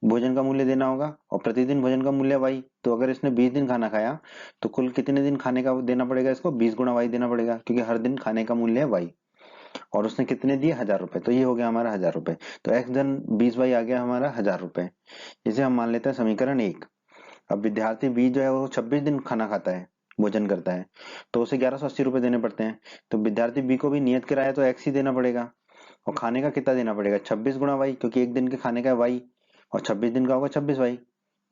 S1: भोजन का मूल्य देना होगा, और प्रतिदिन भोजन का मूल्य y। तो अगर इसने 20 दिन खाना खाया तो कुल कितने दिन खाने का देना पड़ेगा? इसको 20 गुणा y देना पड़ेगा, क्योंकि हर दिन खाने का मूल्य है y। और उसने कितने दिए? 1000 रुपए, तो ये हो गया हमारा 1000 रुपए। तो x धन 20y आ गया हमारा 1000 रुपए। इसे हम मान लेते हैं समीकरण 1। अब विद्यार्थी बी जो है वो 26 दिन खाना खाता है, भोजन करता है, तो उसे 1180 रुपए देने पड़ते हैं। तो विद्यार्थी बी को भी नियत किराया तो x ही देना पड़ेगा, और खाने का कितना देना पड़ेगा? 26 गुणा y, क्योंकि एक दिन के खाने का है y, और 26 दिन का होगा 26y।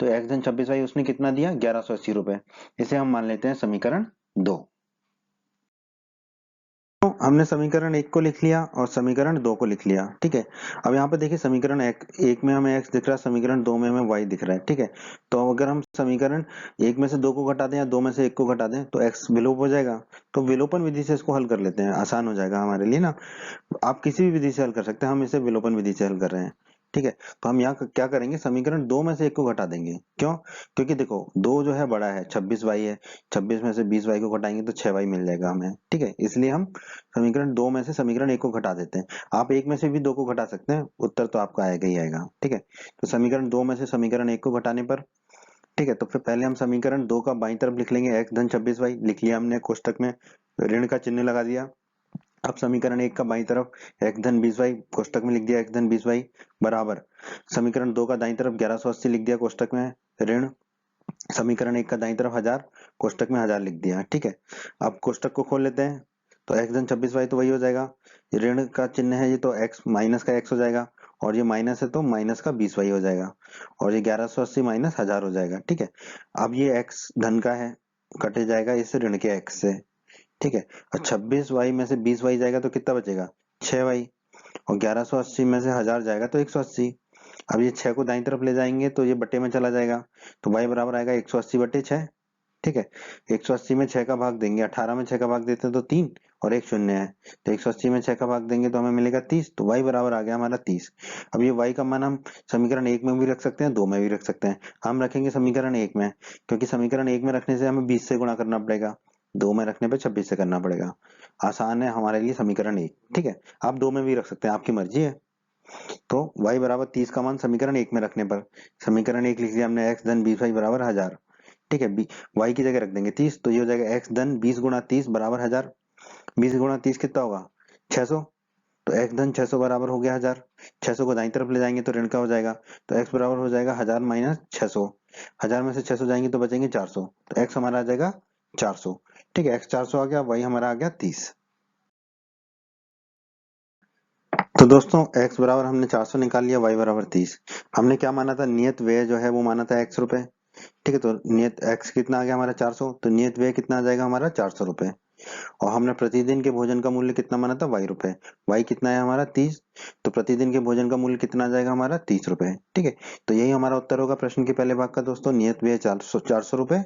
S1: तो x धन 26y उसने कितना दिया? 1180 रुपए। इसे हम मान लेते हैं समीकरण 2। तो हमने समीकरण 1 को लिख लिया और समीकरण 2 को लिख लिया। ठीक है, अब यहाँ पे देखिए समीकरण 1 में हमें x दिख रहा है, समीकरण 2 में हमें y दिख रहा है। ठीक है, तो अगर हम समीकरण 1 में से 2 को घटा दें या 2 में से 1 को घटा दें तो x विलोप हो जाएगा। तो विलोपन विधि से इसको हल कर लेते हैं, आसान हो जाएगा हमारे लिए ना। आप किसी भी विधि से हल कर सकते हैं, हम इसे विलोपन विधि से हल कर रहे हैं। ठीक है, तो हम यहाँ क्या करेंगे? समीकरण 2 में से 1 को घटा देंगे। क्यों? क्योंकि देखो 2 जो है बड़ा है, 26y है, 26 में से 20y को घटाएंगे तो 6y मिल जाएगा हमें। ठीक है, इसलिए हम समीकरण 2 में से समीकरण 1 को घटा देते हैं। आप 1 में से भी 2 को घटा सकते हैं, उत्तर तो आपका आएगा ही आएगा। ठीक है, तो समीकरण 2 में से समीकरण 1 को घटाने पर, ठीक है, तो फिर पहले हम समीकरण 2 का बाईं तरफ लिख लेंगे, x धन 26y लिख लिया हमने, कोष्टक में ऋण का चिन्ह लगा दिया। अब समीकरण 1 का बाईं तरफ x धन 20y कोष्टक में लिख दिया, x धन 20y बराबर समीकरण 2 का दाईं तरफ 1180 लिख दिया कोष्टक में ऋण समीकरण 1 का दाईं तरफ 1000 कोष्टक में 1000 लिख दिया। ठीक है, अब कोष्टक को खोल लेते हैं, तो x धन 26y तो वही हो जाएगा, ऋण का चिन्ह है ये तो x माइनस का x हो जाएगा, और ये माइनस है तो माइनस का 20y हो जाएगा, और ये 1180 माइनस 1000 हो जाएगा। ठीक है, अब ये x धन का है, कटे जाएगा इस ऋण के x से। ठीक है, और 26y में से 20y जाएगा तो कितना बचेगा? 6y, और 1180 में से 1000 जाएगा तो 180। अब ये 6 को दाईं तरफ ले जाएंगे तो ये बटे में चला जाएगा, तो y बराबर आएगा 180 बटे 6। ठीक है, 180 में 6 का भाग देंगे, 18 में 6 का भाग देते हैं तो 3 और एक शून्य है, तो 180 में 6 का भाग देंगे तो हमें मिलेगा 30, तो y बराबर आ गया हमारा 30। अब ये y का मान हम समीकरण 1 में भी रख सकते हैं, 2 में भी रख सकते हैं। हम रखेंगे समीकरण 1 में, क्योंकि समीकरण 1 में रखने से हमें 20 से गुणा करना पड़ेगा, 2 में रखने पे 26 से करना पड़ेगा। आसान है हमारे लिए समीकरण 1। ठीक है, आप 2 में भी रख सकते हैं, आपकी मर्जी है। तो y बराबर 30 का मान समीकरण 1 में रखने पर समीकरण 1 लिख दिया हमने, x धन 20y बराबर 1000। ठीक है, y की जगह रख देंगे 30, तो ये हो जाएगा x धन 20 गुणा 30 बराबर 1000। 20 गुणा 30 कितना होगा? 600, तो x धन 600 बराबर हो गया 1000। 600 को दाईं तरफ ले जाएंगे तो ऋण का हो जाएगा, तो x बराबर हो जाएगा 1000 माइनस 600। 1000 में से 600 जाएंगे तो बचेंगे 400, तो x हमारा आ जाएगा 400। ठीक है, x 400 आ गया, y हमारा आ गया 30। तो दोस्तों x बराबर हमने 400 निकाल लिया, y बराबर 30। हमने क्या माना था? नियत व्यय जो है वो माना था x रुपए। ठीक है, तो नियत x कितना आ गया हमारा? 400, तो नियत व्यय कितना आ जाएगा हमारा? 400 रुपए। और हमने प्रतिदिन के भोजन का मूल्य कितना माना था? y रुपए। y कितना है हमारा? 30, तो प्रतिदिन के भोजन का मूल्य कितना आ जाएगा हमारा? 30 रुपए। ठीक है, तो यही हमारा उत्तर होगा प्रश्न के पहले भाग का दोस्तों, नियत व्यय 400 रुपए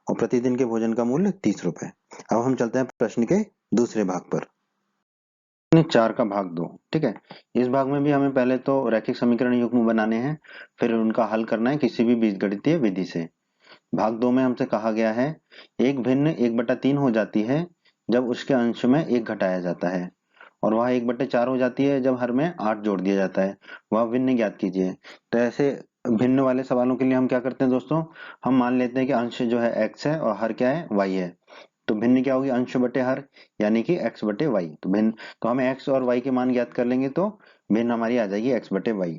S1: और प्रतिदिन के भोजन का मूल्य 30 रुपए। अब हम चलते हैं प्रश्न के दूसरे भाग पर। 4 का भाग 2। ठीक है, इस भाग में भी हमें पहले तो रैखिक समीकरण युग्म बनाने हैं, फिर उनका हल करना है किसी भी बीजगणितीय विधि से। भाग 2 में हमसे कहा गया है एक भिन्न 1/3 हो जाती है जब उसके अंश में 1 घटाया जाता है, और वह 1/4 हो जाती है जब हर में 8 जोड़ दिया जाता है, वह भिन्न ज्ञात कीजिए। तो ऐसे भिन्न वाले सवालों के लिए हम क्या करते हैं दोस्तों, हम मान लेते हैं कि अंश जो है x है और हर क्या है y है। तो भिन्न क्या होगी, अंश बटे हर, यानी कि x बटे y। तो भिन्न, तो हमें x और y की मान ज्ञात कर लेंगे तो भिन्न हमारी आ जाएगी x बटे y।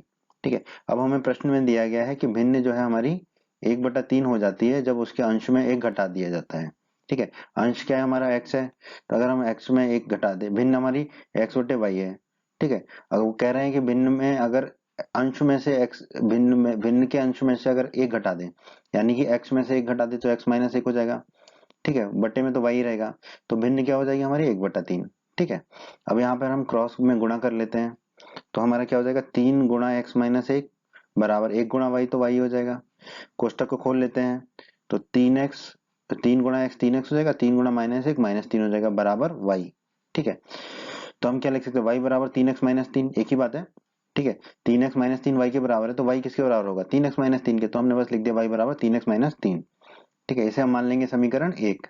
S1: ठीक है, अब हमें प्रश्न में दिया गया है कि भिन्न जो है हमारी 1/3 हो जाती है जब उसके अंश में 1 घटा दिया जाता है। ठीक है, अंश क्या है हमारा x है, तो अगर हम x में 1 घटा दें, भिन्न हमारी x बटे y है। ठीक है, अगर वो कह रहे हैं कि भिन्न में अगर अंश में से x, भिन्न के अंश में से अगर 1 घटा दें, यानी कि x में से 1 घटा दे तो x माइनस 1 हो जाएगा। ठीक है, बट्टे में तो y रहेगा, तो भिन्न क्या हो जाएगी हमारी 1/3। ठीक है, अब यहाँ पर हम क्रॉस में गुणा कर लेते हैं, तो हमारा क्या हो जाएगा, 3 गुणा x माइनस 1 बराबर 1 गुणा y, तो y हो जाएगा। कोष्टक को खोल लेते हैं, तो 3x, तो 3 गुणा x 3x हो जाएगा, 3 गुणा माइनस 1 -3 हो जाएगा बराबर y। ठीक है, तो हम क्या लिख सकते हैं, y बराबर 3x माइनस 3, एक ही बात है। ठीक है, 3x माइनस 3 y के बराबर है, तो y किसके बराबर होगा, 3x माइनस 3 के, तो हमने बस लिख दिया y बराबर 3x माइनस 3। ठीक है, इसे हम मान लेंगे समीकरण 1।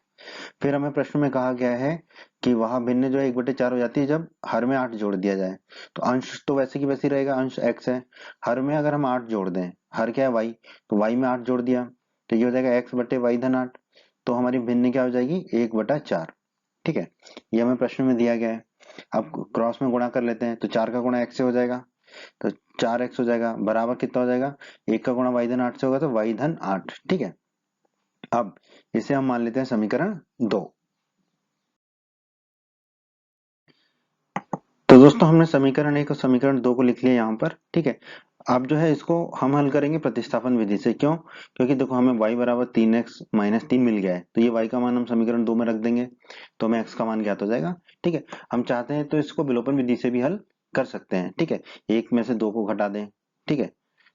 S1: फिर हमें प्रश्न में कहा गया है कि वहां भिन्न जो है 1/4 हो जाती है जब हर में 8 जोड़ दिया जाए। तो अंश तो वैसे की वैसे ही रहेगा, अंश x है, हर में अगर हम 8 जोड़ दें, हर क्या है y, तो y में 8 जोड़ दिया, तो ये हो जाएगा x बटे y धन 8। तो हमारी भिन्न क्या हो जाएगी, 1/4। ठीक है, ये हमें प्रश्न में दिया गया है। अब क्रॉस में गुणा कर लेते हैं, तो 4 का गुणा x से हो जाएगा, तो 4x हो जाएगा बराबर कितना हो जाएगा, 1 का गुणा y धन 8 से होगा, तो y धन 8। ठीक है, अब इसे हम मान लेते हैं समीकरण 2। तो दोस्तों हमने समीकरण 1 और समीकरण 2 को लिख लिया यहाँ पर। ठीक है, अब जो है इसको हम हल करेंगे प्रतिस्थापन विधि से। क्यों, क्योंकि देखो हमें y बराबर 3x माइनस 3 मिल गया है, तो ये y का मान हम समीकरण 2 में रख देंगे, तो हमें x का मान ज्ञात हो जाएगा। ठीक है, हम चाहते हैं तो इसको विलोपन विधि से भी हल कर सकते हैं। ठीक है, एक में से 2 को घटा दें, ठीक है,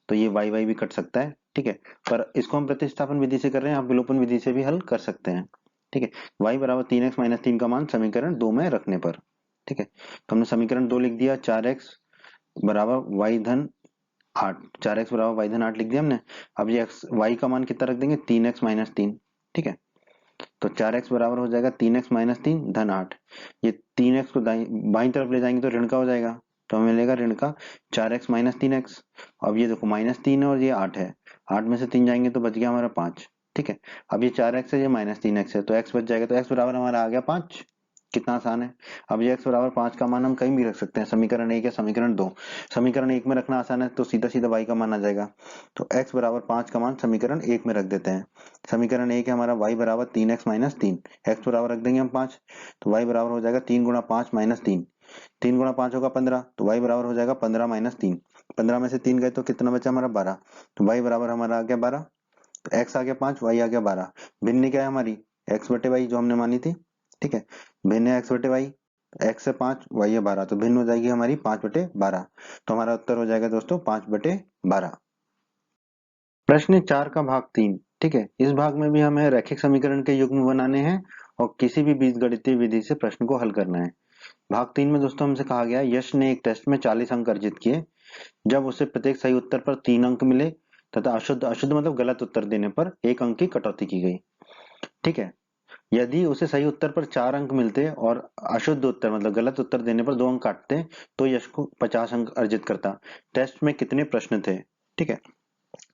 S1: तो ये y भी कट सकता है। ठीक है, पर इसको हम प्रतिस्थापन विधि से कर रहे हैं, आप विलोपन विधि से भी हल कर सकते हैं। ठीक है, y बराबर 3x माइनस 3 का मान समीकरण 2 में रखने पर। ठीक है, तो हमने समीकरण 2 लिख दिया, 4x बराबर y धन 8, 4x बराबर y धन 8 लिख दिया हमने। अब ये x y का मान कितना रख देंगे, 3x माइनस 3। ठीक है, तो 4x बराबर हो जाएगा 3x माइनस 3 धन 8। ये 3x को बाईं तरफ ले जाएंगे तो ऋण का हो जाएगा, तो हमें मिलेगा ऋण का 4x माइनस 3x। अब ये देखो -3 है और ये 8 है, 8 में से 3 जाएंगे तो बच गया हमारा 5। ठीक है, अब ये 4x है, ये -3x है, तो x बच जाएगा, तो x बराबर हमारा आ गया 5। कितना आसान है। अब ये x बराबर 5 का मान हम कहीं भी रख सकते हैं, समीकरण 1 या समीकरण 2। समीकरण 1 में रखना आसान है, तो सीधा सीधा y का मान आ जाएगा, तो x बराबर 5 का मान समीकरण 1 में रख देते हैं। समीकरण 1 है हमारा y बराबर 3x माइनस 3, x बराबर रख देंगे हम 5, तो y बराबर हो जाएगा 3 गुणा 5 माइनस 3, 3 गुणा 5 होगा 15, तो y बराबर हो जाएगा 15 माइनस 3, 15 में से 3 गए तो कितना बचा हमारा 12, तो y बराबर हमारा आ गया 12, तो x आ गया 5, y आ गया 12। भिन्न क्या है हमारी, x बटे y जो हमने मानी थी। ठीक है, भिन्न है x बटे y, x है 5, y है 12, तो भिन्न हो जाएगी हमारी 5/12। तो हमारा उत्तर हो जाएगा दोस्तों 5/12। प्रश्न 4 का भाग 3। ठीक है, इस भाग में भी हमें रैखिक समीकरण के युग्म बनाने हैं और किसी भी बीजगणितीय विधि से प्रश्न को हल करना है। भाग 3 में दोस्तों हमसे कहा गया, यश ने एक टेस्ट में 40 अंक अर्जित किए जब उसे प्रत्येक सही उत्तर पर 3 अंक मिले तथा अशुद्ध अशुद्ध मतलब गलत उत्तर देने पर 1 अंक की कटौती की गई। ठीक है, यदि उसे सही उत्तर पर 4 अंक मिलते और अशुद्ध उत्तर मतलब गलत उत्तर देने पर 2 अंक काटते तो यश को 50 अंक अर्जित करता। टेस्ट में कितने प्रश्न थे। ठीक है,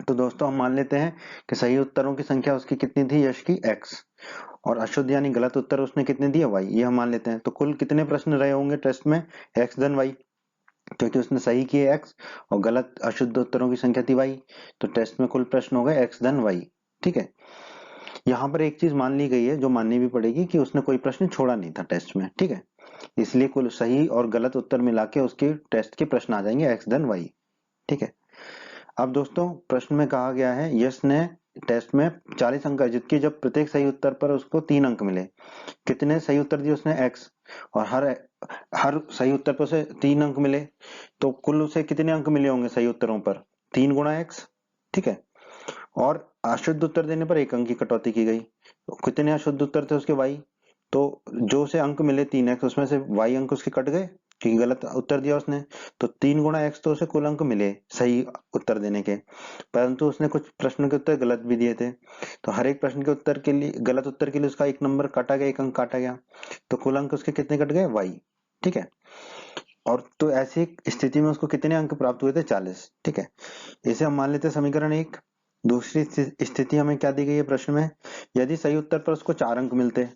S1: तो दोस्तों हम मान लेते हैं कि सही उत्तरों की संख्या उसकी कितनी थी, यश की x, और अशुद्ध यानी गलत उत्तर उसने कितने दिए, y, ये हम मान लेते हैं। तो कुल कितने प्रश्न रहे होंगे टेस्ट में, x धन y, क्योंकि उसने सही किए x और गलत अशुद्ध उत्तरों की संख्या थी y, तो टेस्ट में कुल प्रश्न हो गए x धन y। ठीक है, यहाँ पर एक चीज मान ली गई है जो माननी भी पड़ेगी कि उसने कोई प्रश्न छोड़ा नहीं था टेस्ट में। ठीक है, इसलिए कुल सही और गलत उत्तर मिला के उसके टेस्ट के प्रश्न आ जाएंगे x धन y। ठीक है, अब दोस्तों प्रश्न में कहा गया है, यश ने टेस्ट में 40 अंक अर्जित किए जब प्रत्येक सही उत्तर पर उसको 3 अंक मिले। कितने सही उत्तर दिए उसने, x, और हर हर सही उत्तर पर उसे 3 अंक मिले, तो कुल उसे कितने अंक मिले होंगे सही उत्तरों पर, 3 गुणा x। ठीक है, और अशुद्ध उत्तर देने पर 1 अंक की कटौती की गई, तो कितने अशुद्ध उत्तर थे उसके y, तो जो उसे अंक मिले 3x, उसमें से y अंक उसके कट गए क्योंकि गलत उत्तर दिया उसने, तो 3 गुणा x, तो उसे कुल अंक मिले सही उत्तर देने के, परंतु उसने कुछ प्रश्न के उत्तर गलत भी दिए थे, तो हर एक प्रश्न के उत्तर के लिए, गलत उत्तर के लिए उसका 1 नंबर काटा गया, 1 अंक काटा गया, तो कुल अंक उसके कितने कट गए, y। ठीक है, और तो ऐसी स्थिति में उसको कितने अंक प्राप्त हुए थे? 40। ठीक है, इसे हम मान लेते हैं समीकरण 1। दूसरी स्थिति हमें क्या दी गई है प्रश्न में? यदि सही उत्तर पर उसको 4 अंक मिलते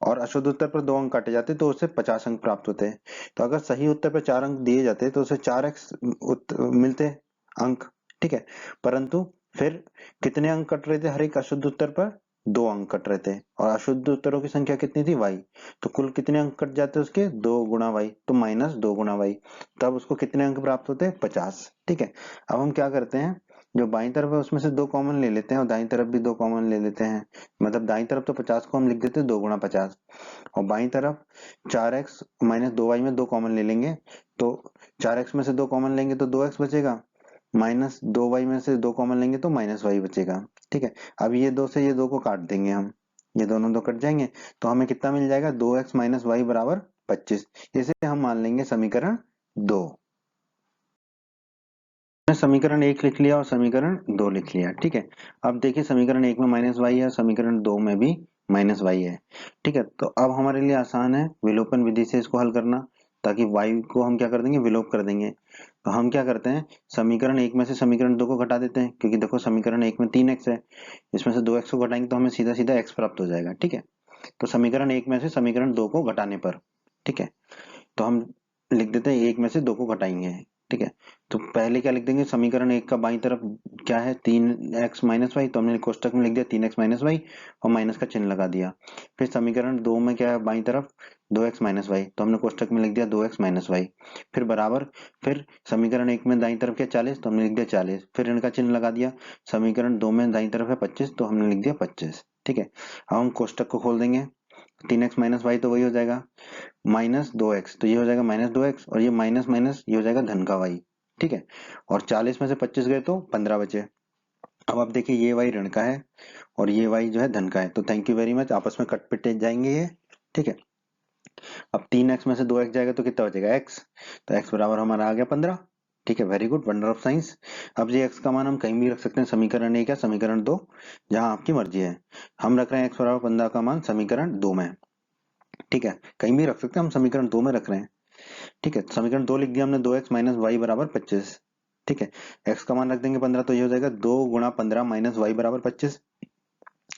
S1: और अशुद्ध उत्तर पर 2 अंक काटे जाते तो उसे 50 अंक प्राप्त होते। तो अगर सही उत्तर पर 4 अंक दिए जाते तो उसे 4x मिलते अंक। ठीक है, परंतु फिर कितने अंक कट रहे थे हर एक अशुद्ध उत्तर पर? 2 अंक कट रहे थे, और अशुद्ध उत्तरों की संख्या कितनी थी? y। तो कुल कितने अंक कट जाते उसके? 2 गुणा y, तो -2 गुणा y। तब उसको कितने अंक प्राप्त होते? 50। ठीक है, अब हम क्या करते हैं, जो बाईं तरफ है उसमें से 2 कॉमन ले लेते हैं और दाईं तरफ भी 2 कॉमन ले लेते हैं। मतलब दाईं तरफ तो 50 को हम लिख देते हैं 2 गुणा 50, और बाईं तरफ 4x माइनस 2y में 2 कॉमन ले लेंगे, तो 4x में से 2 कॉमन लेंगे तो 2x बचेगा, माइनस 2y में से 2 कॉमन लेंगे तो -y बचेगा। ठीक है, अब ये 2 से ये 2 को काट देंगे हम, ये दोनों 2 कट जाएंगे, तो हमें कितना मिल जाएगा? 2x माइनस y बराबर 25। इसे हम मान लेंगे समीकरण 2। समीकरण 1 लिख लिया और समीकरण 2 लिख लिया। ठीक है, अब देखिए समीकरण 1 में -y है, समीकरण 2 में भी -y है। ठीक है, तो अब हमारे लिए आसान है विलोपन विधि से इसको हल करना, ताकि y को हम क्या कर देंगे? विलोप कर देंगे। तो हम क्या करते हैं, समीकरण 1 में से समीकरण 2 को घटा देते हैं, क्योंकि देखो समीकरण 1 में 3x है, इसमें से 2x को घटाएंगे तो हमें सीधा सीधा x प्राप्त हो जाएगा। ठीक है, तो समीकरण 1 में से समीकरण 2 को घटाने पर, ठीक है, तो हम लिख देते हैं 1 में से 2 को घटाएंगे। ठीक है, तो पहले क्या लिख देंगे, समीकरण 1 का बाईं तरफ क्या है? 3x माइनस वाई, तो हमने कोष्टक में लिख दिया 3x माइनस वाई और माइनस का चिन्ह लगा दिया। फिर समीकरण 2 में क्या है बाईं तरफ? 2x माइनस वाई, तो हमने कोष्टक में लिख दिया 2x माइनस वाई। फिर बराबर, फिर समीकरण 1 में दाईं तरफ क्या 40, तो हमने लिख दिया 40, फिर इनका चिन्ह लगा दिया। समीकरण 2 में दाईं तरफ है 25, तो हमने लिख दिया 25। ठीक है, अब हम कोष्टक को खोल देंगे, 3x माइनस वाई तो वही हो जाएगा -2x, तो ये हो जाएगा -2x, और ये माइनस माइनस ये हो जाएगा धन का y। ठीक है, और 40 में से 25 गए तो 15 बचे। अब आप देखिए ये y ऋण का है और ये y जो है धन का है, तो थैंक यू वेरी मच, आपस में कट पिट जाएंगे ये। ठीक है, अब 3x में से 2x जाएगा तो कितना बचेगा? x, तो x बराबर हमारा आ गया 15। ठीक है, very good, wonder of science. अब ये x का मान हम कहीं भी रख सकते हैं, समीकरण 1 या समीकरण 2, जहां आपकी मर्जी है। हम रख रहे हैं x बराबर 15 का मान समीकरण 2 में। ठीक है, कहीं भी रख सकते हैं, हम समीकरण 2 में रख रहे हैं। ठीक है, समीकरण 2 लिख दिया हमने, 2x माइनस वाई बराबर 25। ठीक है, x का मान रख देंगे 15, तो ये हो जाएगा 2 गुणा 15 माइनस वाई बराबर 25।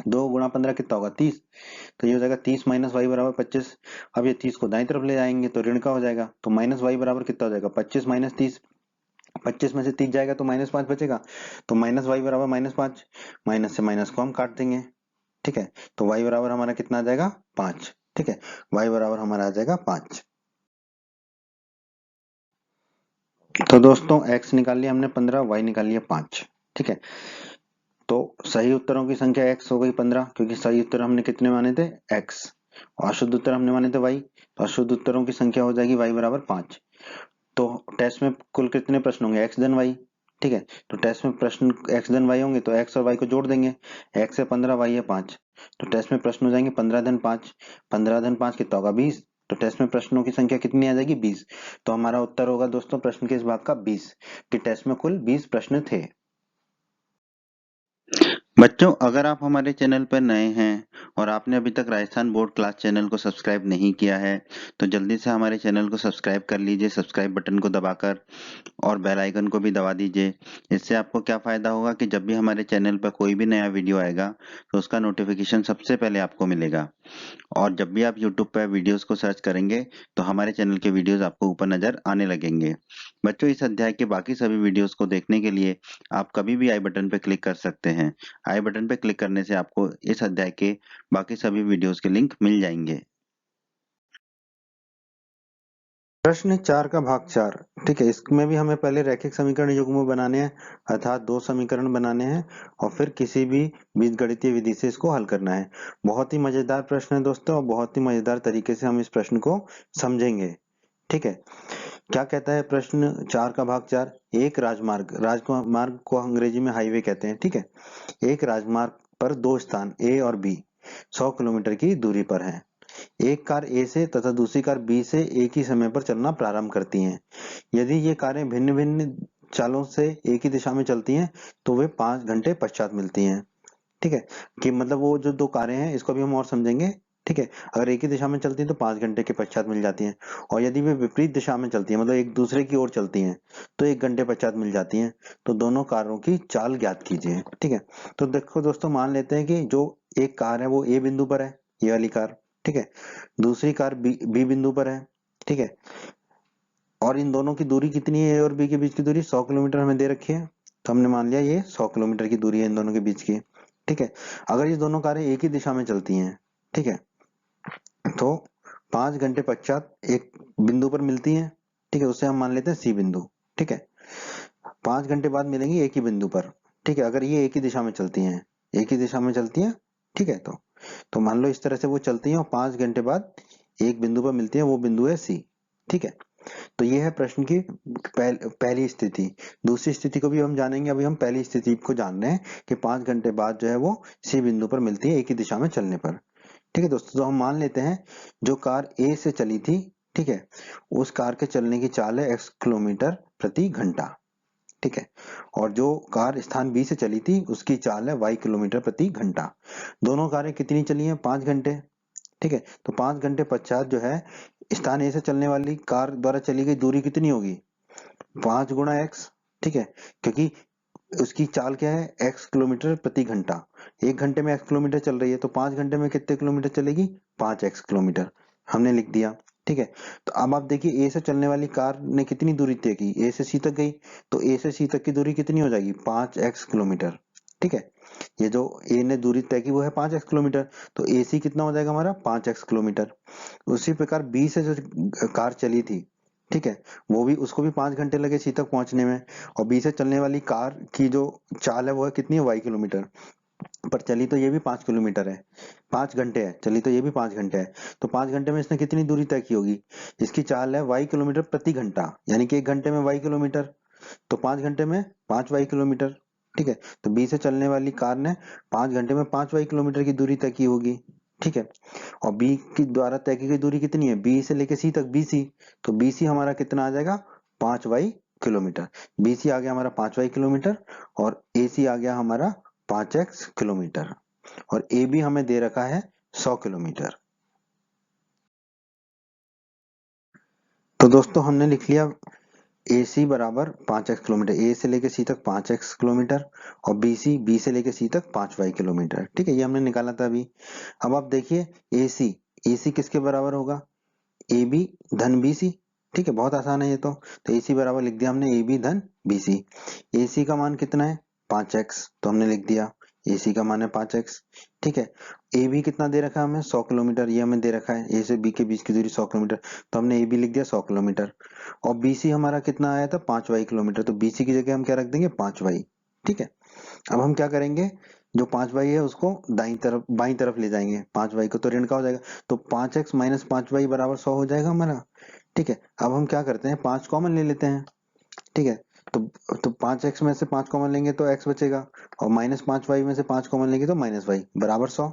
S1: 2 गुणा 15 कितना होगा? 30, तो ये हो जाएगा 30 माइनस वाई बराबर 25। अब ये 30 को दाईं तरफ ले जाएंगे तो ऋण का हो जाएगा, तो माइनस वाई बराबर कितना हो जाएगा? 25 माइनस 30, 25 में से 30 जाएगा तो -5 बचेगा, तो माइनस वाई बराबर -5, माइनस से माइनस को हम काट देंगे। ठीक है, तो y बराबर हमारा कितना आ जाएगा? 5। ठीक है, y बराबर हमारा आ जाएगा 5। तो दोस्तों x निकाल लिया हमने 15, y निकाल लिया 5। ठीक है, तो सही उत्तरों की संख्या x हो गई 15, क्योंकि सही उत्तर हमने कितने माने थे? x, और अशुद्ध उत्तर हमने माने थे y, तो अशुद्ध उत्तरों की संख्या हो जाएगी y बराबर 5। तो टेस्ट में कुल कितने प्रश्न होंगे? x धन y। ठीक है, तो टेस्ट में प्रश्न x धन y होंगे तो x और y को जोड़ देंगे, x है 15, y है 5, तो टेस्ट में प्रश्न हो जाएंगे 15 धन 5, 15 धन 5 कितना होगा? 20, तो टेस्ट में प्रश्नों की संख्या कितनी आ जाएगी? 20। तो हमारा उत्तर होगा दोस्तों प्रश्न के इस भाग का 20, कि टेस्ट में कुल 20 प्रश्न थे। बच्चों, अगर आप हमारे चैनल पर नए हैं और आपने अभी तक राजस्थान बोर्ड क्लास चैनल को सब्सक्राइब नहीं किया है, तो जल्दी से हमारे चैनल को सब्सक्राइब कर लीजिए, सब्सक्राइब बटन को दबाकर, और बेल आइकन को भी दबा दीजिए। इससे आपको क्या फ़ायदा होगा कि जब भी हमारे चैनल पर कोई भी नया वीडियो आएगा, तो उसका नोटिफिकेशन सबसे पहले आपको मिलेगा। और जब भी आप यूट्यूब पर वीडियोज़ को सर्च करेंगे, तो हमारे चैनल के वीडियोज़ आपको ऊपर नज़र आने लगेंगे। बच्चों, इस अध्याय के बाकी सभी वीडियोज़ को देखने के लिए आप कभी भी आई बटन पर क्लिक कर सकते हैं। आई बटन पर क्लिक करने से आपको इस अध्याय के बाकी सभी वीडियोज़ के लिंक मिल जाएंगे। प्रश्न 4 का भाग 4। ठीक है, इसमें भी हमें पहले रैखिक समीकरण युग्म बनाने हैं, अर्थात 2 समीकरण बनाने हैं, और फिर किसी भी बीजगणितीय विधि से इसको हल करना है। बहुत ही मजेदार प्रश्न है दोस्तों, और बहुत ही मजेदार तरीके से हम इस प्रश्न को समझेंगे। ठीक है, क्या कहता है प्रश्न 4 का भाग 4? एक राजमार्ग को अंग्रेजी में हाईवे कहते हैं। ठीक है, एक राजमार्ग पर 2 स्थान ए और बी 100 किलोमीटर की दूरी पर हैं। एक कार ए से तथा दूसरी कार बी से एक ही समय पर चलना प्रारंभ करती हैं। यदि ये कारें भिन्न भिन्न चालों से एक ही दिशा में चलती हैं तो वे 5 घंटे पश्चात मिलती हैं। ठीक है, कि मतलब वो जो 2 कारें हैं इसको भी हम और समझेंगे। ठीक है। अगर एक ही दिशा में चलती है तो 5 घंटे के पश्चात मिल जाती हैं, और यदि वे विपरीत दिशा में चलती है मतलब एक दूसरे की ओर चलती हैं तो 1 घंटे पश्चात मिल जाती हैं। तो दोनों कारों की चाल ज्ञात कीजिए। ठीक है। तो देखो दोस्तों, मान लेते हैं कि जो एक कार है वो ए बिंदु पर है, ये वाली कार। ठीक है। दूसरी कार बी बिंदु पर है। ठीक है। और इन दोनों की दूरी कितनी है, ए और बी के बीच की दूरी 100 किलोमीटर हमें दे रखी है। तो हमने मान लिया ये 100 किलोमीटर की दूरी है इन दोनों के बीच की। ठीक है। अगर ये दोनों कारें एक ही दिशा में चलती हैं, ठीक है, तो 5 घंटे पश्चात एक बिंदु पर मिलती हैं। ठीक है, उसे हम मान लेते हैं सी बिंदु। ठीक है। 5 घंटे बाद मिलेंगी एक ही बिंदु पर। ठीक है, अगर ये एक ही दिशा में चलती हैं, एक ही दिशा में चलती हैं, ठीक है, तो मान लो इस तरह से वो चलती हैं और 5 घंटे बाद एक बिंदु पर मिलती है, वो बिंदु है सी। ठीक है। तो ये है प्रश्न की पहली स्थिति। दूसरी स्थिति को भी हम जानेंगे, अभी हम पहली स्थिति को जान रहे हैं कि 5 घंटे बाद जो है वो सी बिंदु पर मिलती है एक ही दिशा में चलने पर। ठीक है दोस्तों, तो हम मान लेते हैं जो कार ए से चली थी, ठीक है, उस कार के चलने की चाल है x किलोमीटर प्रति घंटा। ठीक है। और जो कार स्थान बी से चली थी उसकी चाल है y किलोमीटर प्रति घंटा। दोनों कारें कितनी चली हैं? 5 घंटे। ठीक है। तो 5 घंटे पश्चात जो है स्थान ए से चलने वाली कार द्वारा चली गई दूरी कितनी होगी? 5 गुणा x। ठीक है, क्योंकि उसकी चाल क्या है? x किलोमीटर प्रति घंटा। 1 घंटे में x किलोमीटर चल रही है, तो 5 घंटे में कितने किलोमीटर चलेगी? 5x kilometre. हमने लिख दिया। ठीक है। तो अब आप देखिए, ए से चलने वाली कार ने कितनी दूरी तय की? ए से सी तक गई, तो ए से सी तक की दूरी कितनी हो जाएगी? 5x kilometre. ठीक है। ये जो ए ने दूरी तय की वो है 5x किलोमीटर, तो ए सी कितना हो जाएगा हमारा? 5x kilometre. उसी प्रकार बी से जो कार चली थी, ठीक है, वो भी, उसको भी 5 घंटे लगे सी तक पहुंचने में। और बी से चलने वाली कार की जो चाल है वो है कितनी है? y kilometre. पर चली तो ये भी 5 किलोमीटर है, 5 घंटे है, चली तो ये भी 5 घंटे है। तो 5 घंटे में इसने कितनी दूरी तय की होगी? इसकी चाल है y किलोमीटर प्रति घंटा, यानी कि 1 घंटे में y किलोमीटर, तो 5 घंटे में 5y किलोमीटर। ठीक है। तो बी से चलने वाली कार ने 5 घंटे में 5y किलोमीटर की दूरी तय की होगी। ठीक है। और बी की द्वारा तय की गई दूरी कितनी है? बी से लेके सी तक, बीसी। तो बीसी हमारा कितना आ जाएगा? 5y kilometre. बीसी आ गया हमारा 5y किलोमीटर, और एसी आ गया हमारा 5x किलोमीटर। और ए बी हमें दे रखा है 100 किलोमीटर। तो दोस्तों हमने लिख लिया ए सी बराबर 5x किलोमीटर, ए से लेके सी तक 5x किलोमीटर, और बी सी, बी से लेके सी तक 5y किलोमीटर। ठीक है, ये हमने निकाला था अभी। अब आप देखिए ए सी किसके बराबर होगा? ए बी धन बी सी। ठीक है, बहुत आसान है ये तो ए सी बराबर लिख दिया हमने ए बी धन बी सी। ए सी का मान कितना है? 5x, तो हमने लिख दिया ए सी का मान है 5x। ठीक है। ए बी कितना दे रखा है हमें? 100 किलोमीटर, ये हमें दे रखा है ए से बी के बीच की दूरी 100 किलोमीटर, तो हमने ए बी लिख दिया 100 किलोमीटर। और बी सी हमारा कितना आया था? 5y किलोमीटर, तो बी सी की जगह हम क्या रख देंगे? 5y। ठीक है। अब हम क्या करेंगे? जो 5y है उसको दाईं तरफ, बाईं तरफ ले जाएंगे, 5y को तो ऋण का हो जाएगा, तो 5x माइनस 5y बराबर 100 हो जाएगा हमारा। ठीक है। अब हम क्या करते हैं? 5 कॉमन ले लेते हैं। ठीक है। तो तो 5x में से 5 कॉमन लेंगे तो x बचेगा, और माइनस 5y में से 5 कॉमन लेंगे तो माइनस y बराबर 100।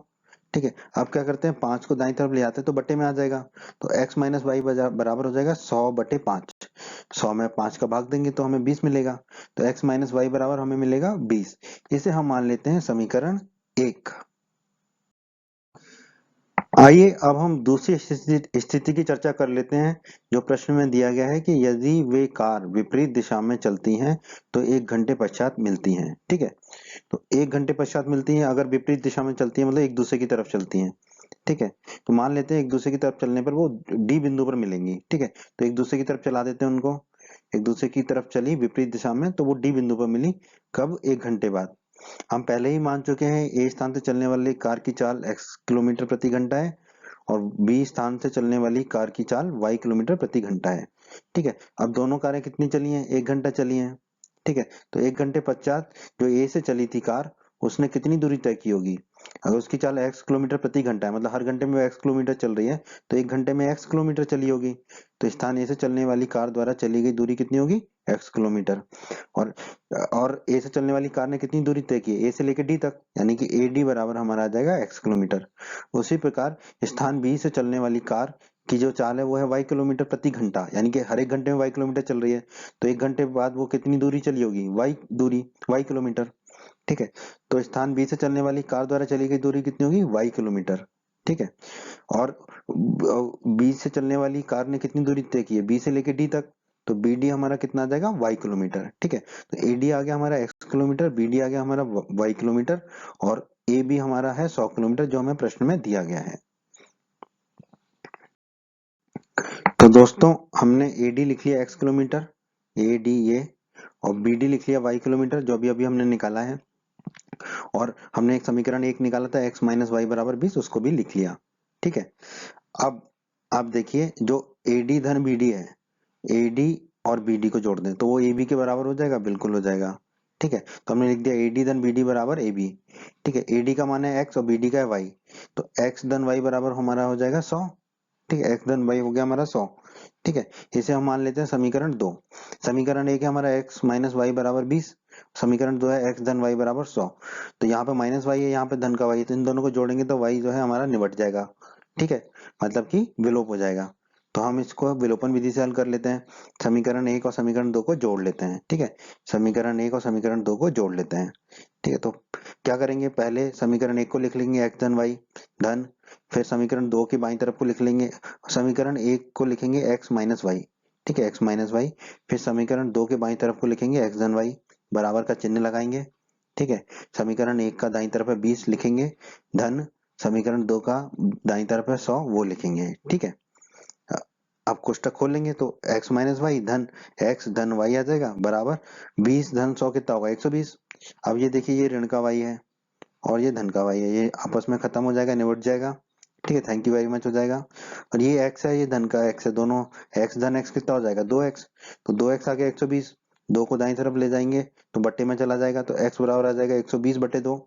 S1: ठीक है। अब क्या करते हैं? 5 को दाईं तरफ ले आते हैं तो बट्टे में आ जाएगा, तो x माइनस वाई बराबर हो जाएगा 100/5। 100 में 5 का भाग देंगे तो हमें 20 मिलेगा, तो x माइनस वाई बराबर हमें मिलेगा 20। इसे हम मान लेते हैं समीकरण 1। आइए अब हम दूसरी स्थिति की चर्चा कर लेते हैं। जो प्रश्न में दिया गया है कि यदि वे कार विपरीत दिशा में चलती हैं तो 1 घंटे पश्चात मिलती हैं। ठीक है। तो 1 घंटे पश्चात मिलती हैं, अगर विपरीत दिशा में चलती है मतलब एक दूसरे की तरफ चलती हैं। ठीक है। तो मान लेते हैं एक दूसरे की तरफ चलने पर वो डी बिंदु पर मिलेंगी। ठीक है। तो एक दूसरे की तरफ चला देते हैं उनको। एक दूसरे की तरफ चली विपरीत दिशा में तो वो डी बिंदु पर मिली। कब? 1 घंटे बाद। हम पहले ही मान चुके हैं ए स्थान से चलने वाली कार की चाल x किलोमीटर प्रति घंटा है, और बी स्थान से चलने वाली कार की चाल y किलोमीटर प्रति घंटा है। ठीक है। अब दोनों कारें कितनी चली हैं? 1 घंटा चली हैं। ठीक है। तो 1 घंटे पश्चात जो ए से चली थी कार, उसने कितनी दूरी तय की होगी? अगर उसकी चाल x किलोमीटर प्रति घंटा है, मतलब हर घंटे में x किलोमीटर चल रही है, तो 1 घंटे में x किलोमीटर चली होगी। तो स्थान ए से चलने वाली कार द्वारा चली गई दूरी कितनी होगी? x kilometre. और और ए से चलने वाली कार ने कितनी दूरी तय की? ए से लेकर डी तक, यानी कि ए डी बराबर हमारा आ जाएगा x किलोमीटर। उसी प्रकार स्थान बी से चलने वाली कार की जो चाल है वो है y किलोमीटर प्रति घंटा, यानी कि हर 1 घंटे में y किलोमीटर चल रही है, तो 1 घंटे बाद वो कितनी दूरी चली होगी? y kilometre. ठीक है। तो स्थान बी से चलने वाली कार द्वारा चली गई दूरी कितनी होगी? y kilometre. ठीक है। और बी से चलने वाली कार ने कितनी दूरी तय की है, बी से लेके डी तक, तो बी डी हमारा कितना आ जाएगा, वाई किलोमीटर। ठीक है, तो ए डी आ गया हमारा एक्स किलोमीटर, बी डी आ गया हमारा वाई किलोमीटर, और ए बी हमारा है 100 किलोमीटर जो हमें प्रश्न में दिया गया है। तो दोस्तों हमने ए डी लिख लिया एक्स किलोमीटर, ए डी ये, और बी डी लिख लिया वाई किलोमीटर जो अभी अभी हमने निकाला है, और हमने एक समीकरण एक निकाला था एक्स माइनस वाई बराबर 20, उसको भी लिख लिया। ठीक है, अब आप देखिए जो AD धन BD है, AD और BD को जोड़ दें तो वो AB के बराबर हो जाएगा, बिल्कुल हो जाएगा। ठीक है, तो हमने लिख दिया AD धन BD बराबर AB। ठीक है, AD का मान है x और BD का है y, तो x धन y बराबर हमारा हो जाएगा 100। ठीक है, x धन y हो गया हमारा 100। ठीक है, इसे हम मान लेते हैं समीकरण 2। समीकरण 1 है हमारा x माइनस वाई बराबर 20, समीकरण 2 है x धन y बराबर 100। तो यहाँ पे माइनस वाई है, यहाँ पे धन का y है, तो इन दोनों को जोड़ेंगे तो y जो है हमारा निबट जाएगा। ठीक है, मतलब कि विलोप हो जाएगा। तो हम इसको विलोपन विधि से हल कर लेते हैं, समीकरण 1 और समीकरण 2 को जोड़ लेते हैं। ठीक है, समीकरण 1 और समीकरण 2 को जोड़ लेते हैं। ठीक है, तो क्या करेंगे, पहले समीकरण 1 को लिख लेंगे x धन y धन, फिर समीकरण 2 की बाईं तरफ को लिख लेंगे, समीकरण 1 को लिखेंगे x माइनस वाई। ठीक है, x माइनस वाई, फिर समीकरण 2 के बाईं तरफ को लिखेंगे x धन y, बराबर का चिन्ह लगाएंगे। ठीक है, समीकरण 1 का दाईं तरफ है 20 लिखेंगे, धन समीकरण 2 का दाईं तरफ है 100 वो लिखेंगे। ठीक है, अब कोष्टक खोल लेंगे तो x माइनस वाई धन x धन y आ जाएगा, बराबर 20 धन 100 कितना होगा 120। अब ये देखिए ये ऋण का y है और ये धन का y है, ये आपस में खत्म हो जाएगा, निबट जाएगा। ठीक है, थैंक यू वेरी मच हो जाएगा। और ये x है, ये धन का x है, दोनों x धन x कितना हो जाएगा 2x, तो 2x आ गया 120, 2 को दाईं तरफ ले जाएंगे तो बट्टे में चला जाएगा, तो x बराबर आ जाएगा 120 बटे 2।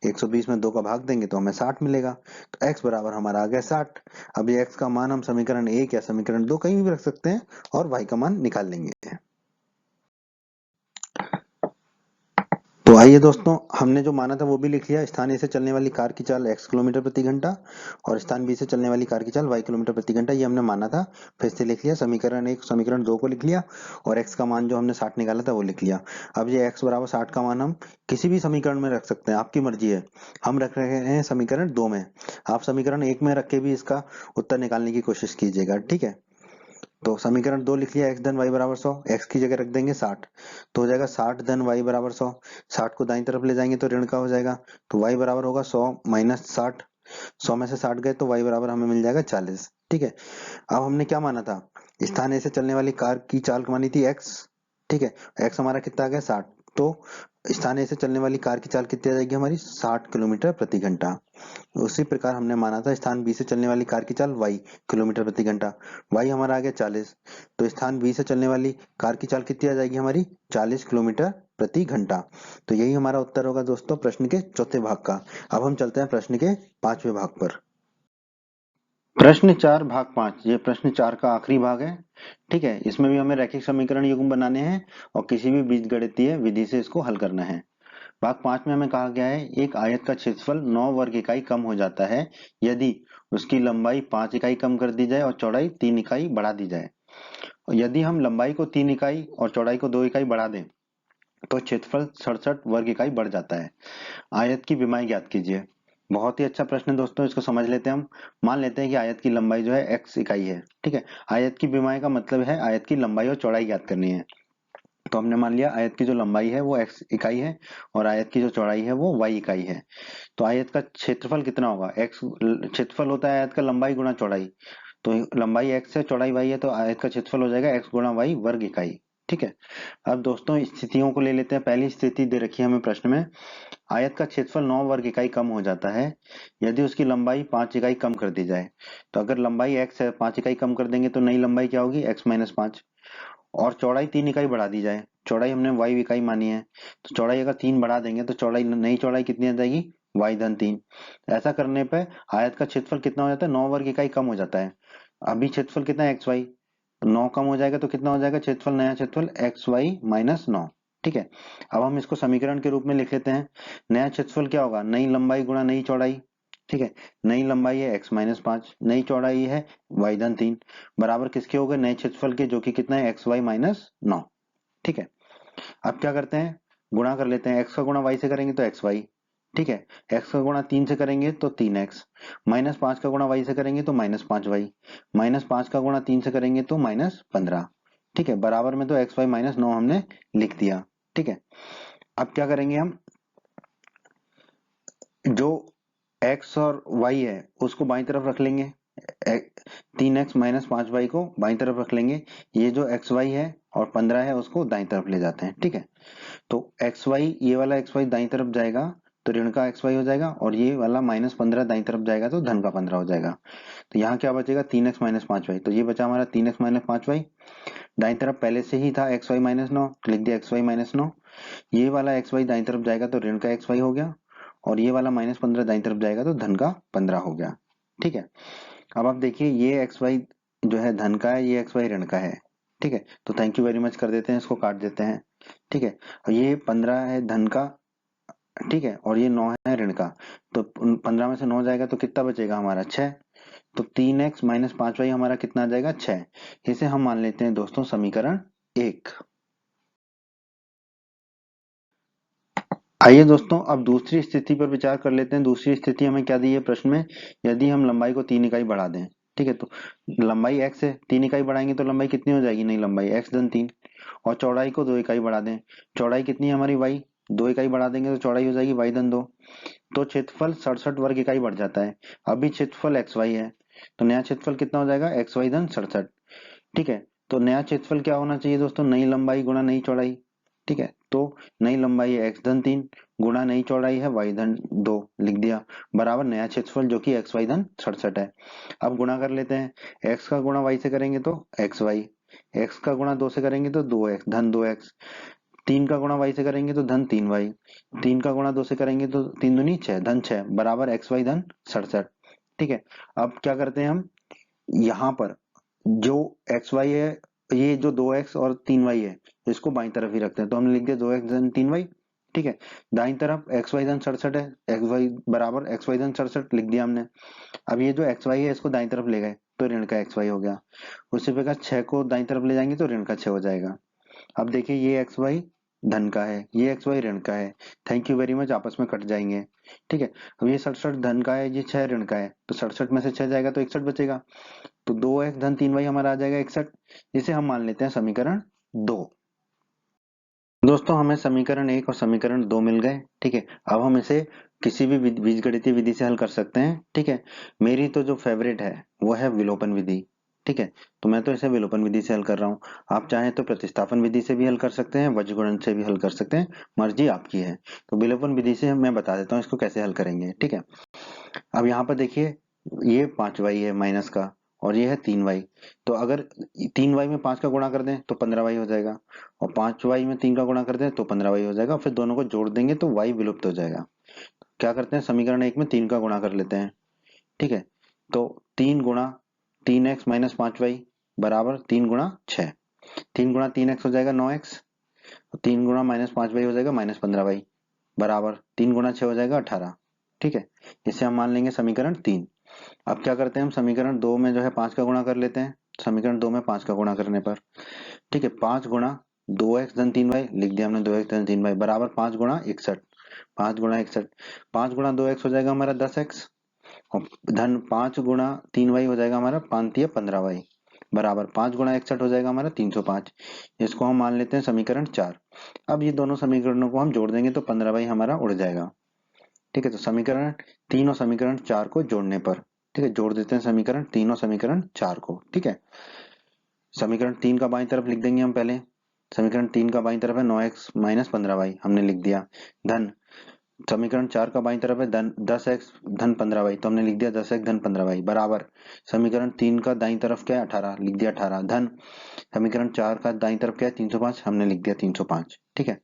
S1: 120 में 2 का भाग देंगे तो हमें 60 मिलेगा, तो x बराबर हमारा आ गया 60। अब ये x का मान हम समीकरण 1 या समीकरण 2 कहीं भी रख सकते हैं और y का मान निकाल लेंगे। तो आइए दोस्तों, हमने जो माना था वो भी लिख लिया, स्थान ए से चलने वाली कार की चाल x किलोमीटर प्रति घंटा और स्थान बी से चलने वाली कार की चाल y किलोमीटर प्रति घंटा, ये हमने माना था। फिर से लिख लिया, समीकरण 1 समीकरण 2 को लिख लिया, और x का मान जो हमने 60 निकाला था वो लिख लिया। अब ये x बराबर 60 का मान हम किसी भी समीकरण में रख सकते हैं, आपकी मर्जी है। हम रख रहे हैं समीकरण 2 में, आप समीकरण 1 में रख के भी इसका उत्तर निकालने की कोशिश कीजिएगा। ठीक है, तो समीकरण 2 लिख लिया, x धन y बराबर 100, x की जगह रख देंगे 60, तो हो जाएगा 60 धन y बराबर 100। 60 को दाईं तरफ ले जाएंगे तो ऋण का हो जाएगा, तो y बराबर होगा 100 माइनस 60, 100 में से 60 गए तो y बराबर हमें मिल जाएगा 40। ठीक है, अब हमने क्या माना था, स्थान ए से चलने वाली कार की चाल मानी थी x। ठीक है, x हमारा कितना आ गया 60, तो स्थान ए से चलने वाली कार की चाल कितनी आ जाएगी हमारी 60 किलोमीटर प्रति घंटा। उसी प्रकार हमने माना था स्थान बी से चलने वाली कार की चाल y किलोमीटर प्रति घंटा, y हमारा आ गया 40, तो स्थान बी से चलने वाली कार की चाल कितनी आ जाएगी हमारी 40 किलोमीटर प्रति घंटा। तो यही हमारा उत्तर होगा दोस्तों प्रश्न के चौथे भाग का। अब हम चलते हैं प्रश्न के पांचवें भाग पर। प्रश्न 4 भाग 5, ये प्रश्न 4 का आखिरी भाग है। ठीक है, इसमें भी हमें रैखिक समीकरण युग्म बनाने हैं और किसी भी बीजगणितीय विधि से इसको हल करना है। भाग 5 में हमें कहा गया है एक आयत का क्षेत्रफल 9 वर्ग इकाई कम हो जाता है यदि उसकी लंबाई 5 इकाई कम कर दी जाए और चौड़ाई 3 इकाई बढ़ा दी जाए। और यदि हम लंबाई को 3 इकाई और चौड़ाई को 2 इकाई बढ़ा दें तो क्षेत्रफल 67 वर्ग इकाई बढ़ जाता है। आयत की विमाई ज्ञात कीजिए। बहुत ही अच्छा प्रश्न है दोस्तों, इसको समझ लेते हैं हम। मान लेते हैं कि आयत की लंबाई जो है x इकाई है। ठीक है, आयत की विमाई का मतलब है आयत की लंबाई और चौड़ाई ज्ञात करनी है। तो हमने मान लिया आयत की जो लंबाई है वो x इकाई है और आयत की जो चौड़ाई है वो y इकाई है। तो आयत का क्षेत्रफल कितना होगा, x क्षेत्रफल होता है आयत का लंबाई गुणा चौड़ाई, तो लंबाई x है चौड़ाई y है, तो आयत का क्षेत्रफल हो जाएगा x गुणा y वर्ग इकाई। ठीक है, अब दोस्तों स्थितियों को ले लेते हैं। पहली स्थिति दे रखी है हमें प्रश्न में, आयत का क्षेत्रफल 9 वर्ग इकाई कम हो जाता है यदि उसकी लंबाई 5 इकाई कम कर दी जाए। तो अगर लंबाई x है 5 इकाई कम कर देंगे तो नई लंबाई क्या होगी x माइनस 5, और चौड़ाई 3 इकाई बढ़ा दी जाए। चौड़ाई हमने y इकाई मानी है, तो चौड़ाई अगर 3 बढ़ा देंगे तो चौड़ाई नई चौड़ाई कितनी आ जाएगी y धन 3। ऐसा करने पे आयत का क्षेत्रफल कितना हो जाता है 9 वर्ग इकाई कम हो जाता है। अभी क्षेत्रफल कितना है xy, 9 कम हो जाएगा तो कितना हो जाएगा क्षेत्रफल, नया क्षेत्रफल xy माइनस 9। ठीक है, अब हम इसको समीकरण के रूप में लिख लेते हैं। नया क्षेत्रफल क्या होगा, नई लंबाई गुणा नई चौड़ाई। ठीक है, नई लंबाई है x माइनस 5, नई चौड़ाई है y धन 3, बराबर किसके हो गए नए क्षेत्रफल के, जो कि कितना है एक्स वाई माइनस 9। ठीक है, अब क्या करते हैं गुणा कर लेते हैं, x का गुणा y से करेंगे तो xy, ठीक है। x का गुणा 3 से करेंगे तो 3x, -5 का गुणा y से करेंगे तो -5y, -5 का गुणा 3 से करेंगे तो -15। ठीक है, बराबर में तो xy -9 हमने लिख दिया। ठीक है, अब क्या करेंगे हम, जो x और y है उसको बाईं तरफ रख लेंगे, 3x - 5y को बाईं तरफ रख लेंगे, ये जो xy है और 15 है उसको दाईं तरफ ले जाते हैं। ठीक है, तो xy, ये वाला xy दाईं तरफ जाएगा तो ऋण का xy हो जाएगा, और ये वाला -15 दाईं तरफ जाएगा तो धन का 15 हो जाएगा। तो यहाँ क्या बचेगा, 3x - 5y, तो ये बचा हमारा 3x - 5y। दाईं तरफ पहले से ही था xy -9, तो लिख दिया xy -9। ये वाला xy दाईं तरफ जाएगा तो ऋण का xy हो गया, और ये वाला -15 दाईं तरफ जाएगा तो धन का 15 हो गया। ठीक है, अब आप देखिए ये xy जो है धन का है, ये xy ऋण का है। ठीक है, तो थैंक यू वेरी मच कर देते हैं, इसको काट देते हैं। ठीक है, और ये 15 है धन का, ठीक है, और ये 9 है ऋण का, तो 15 में से 9 जाएगा तो कितना बचेगा हमारा, 6। तो 3x - 5y हमारा कितना आ जाएगा, 6। इसे हम मान लेते हैं दोस्तों समीकरण 1। आइए दोस्तों अब दूसरी स्थिति पर विचार कर लेते हैं। दूसरी स्थिति हमें क्या दी है प्रश्न में, यदि हम लंबाई को 3 इकाई बढ़ा दें। ठीक है, तो लंबाई x है, 3 इकाई बढ़ाएंगे तो लंबाई कितनी हो जाएगी, नई लंबाई x धन 3, और चौड़ाई को 2 इकाई बढ़ा दें। चौड़ाई कितनी है हमारी y, 2 इकाई बढ़ा देंगे तो चौड़ाई हो जाएगी y धन 2। तो क्षेत्रफल 67 वर्ग इकाई बढ़ जाता है। अभी क्षेत्रफल xy है, तो नया क्षेत्रफल कितना हो जाएगा, xy धन 67। ठीक है, तो नया क्षेत्रफल क्या होना चाहिए दोस्तों, नई लंबाई गुणा नई चौड़ाई। ठीक है, तो नई लंबाई है x धन 3 गुणा नई चौड़ाई है y धन 2, लिख दिया, बराबर नया क्षेत्रफल जो कि xy धन 67 है। अब गुणा कर लेते हैं, x का गुणा y से करेंगे तो xy, x का गुणा 2 से करेंगे तो 2x धन 2x, 3 का गुणा y से करेंगे तो धन 3y, 3 का गुणा 2 से करेंगे तो 3 दूनी 6 धन 6, बराबर xy धन 67। ठीक है, अब क्या करते हैं हम, यहाँ पर जो एक्स वाई है, ये जो 2x और 3y है इसको बाईं तरफ ही रखते हैं, तो हमने लिख दिया 2x धन 3y। ठीक है, दाईं तरफ एक्स वाई धन 67 है, एक्स वाई बराबर एक्स वाई धन 67 लिख दिया हमने। अब ये जो एक्स वाई है इसको दाईं तरफ ले गए तो ऋण का एक्स वाई हो गया। उसी प्रकार 6 को दाईं तरफ ले जाएंगे तो ऋण का 6 हो जाएगा। अब देखिए ये एक्स वाई धन का है, ये एक्स वाई ऋण का है, थैंक यू वेरी मच, आपस में कट जाएंगे। ठीक है, अब ये 67 धन का है, ये 6 ऋण का है, तो 67 में से 6 जाएगा तो 61 बचेगा, तो 2x धन 3y हमारा आ जाएगा 61, जिसे हम मान लेते हैं समीकरण 2। दोस्तों हमें समीकरण 1 और समीकरण 2 मिल गए। ठीक है, अब हम इसे किसी भी बीजगणितीय विधि से हल कर सकते हैं। ठीक है, मेरी तो जो फेवरेट है वो है विलोपन विधि। ठीक है, तो मैं तो इसे विलोपन विधि से हल कर रहा हूँ। आप चाहें तो प्रतिस्थापन विधि से भी हल कर सकते हैं, वज्रगुणन से भी हल कर सकते हैं, मर्जी आपकी है। तो विलोपन विधि से मैं बता देता हूँ इसको कैसे हल करेंगे। ठीक है, अब यहाँ पर देखिए ये 5y है माइनस का, और ये है 3y। तो अगर 3y में 5 का गुणा कर दें तो 15y हो जाएगा, और 5y में 3 का गुणा कर दें तो 15y हो जाएगा, फिर दोनों को जोड़ देंगे तो y विलुप्त हो जाएगा। क्या करते हैं, समीकरण 1 में 3 का गुणा कर लेते हैं। ठीक है, तो 3 गुणा 3x - 5y बराबर 3 गुणा 6, 3 गुणा 3x हो जाएगा 9x, 3 गुणा -5y हो जाएगा -15y, बराबर 3 गुणा 6 हो जाएगा 18। ठीक है, इसे हम मान लेंगे समीकरण 3। अब क्या करते हैं, हम समीकरण 2 में जो है 5 का गुणा कर लेते हैं। समीकरण 2 में 5 का गुणा करने पर, ठीक है, 5 गुणा 2x धन 3y लिख दिया हमने, 2x धन 3y बराबर 5 गुणा 61, 5 गुणा 61, 5 गुणा 2x हो जाएगा हमारा 10x, और धन 5 गुणा 3y हो जाएगा हमारा 5 15y, बराबर 5 गुणा 61 हो जाएगा हमारा 305। इसको हम मान लेते हैं समीकरण 4। अब ये दोनों समीकरणों को हम जोड़ देंगे तो 15y हमारा उड़ जाएगा। ठीक है, तो समीकरण 3 और समीकरण 4 को जोड़ने पर, ठीक है, जोड़ देते हैं समीकरण 3 और समीकरण 4 को। ठीक है, समीकरण 3 का बाईं तरफ लिख देंगे हम पहले, समीकरण 3 का बाईं तरफ है 9x - 15y हमने लिख दिया, धन समीकरण 4 का बाईं तरफ है धन 10x धन 15y, तो हमने लिख दिया 10x धन 15y, बराबर समीकरण 3 का दाईं तरफ क्या है 18, लिख दिया 18, धन समीकरण 4 का दाईं तरफ क्या है 305, हमने लिख दिया 305। ठीक है,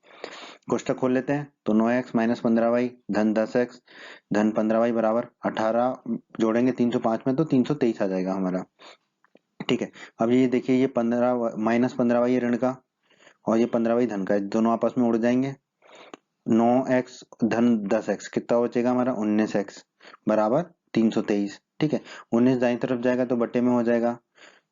S1: कोष्टक खोल लेते हैं, तो 9x - 15y धन 10x धन 15y बराबर 18, जोड़ेंगे 305 में तो 323 आ जाएगा हमारा। ठीक है, अब ये देखिए ये 15 -15y ऋण का, और ये 15y धन का, दोनों आपस में उड़ जाएंगे। 9x धन 10x कितना बचेगा हमारा 19x, बराबर 323। ठीक है, 19 दाईं तरफ जाएगा तो बट्टे में हो जाएगा,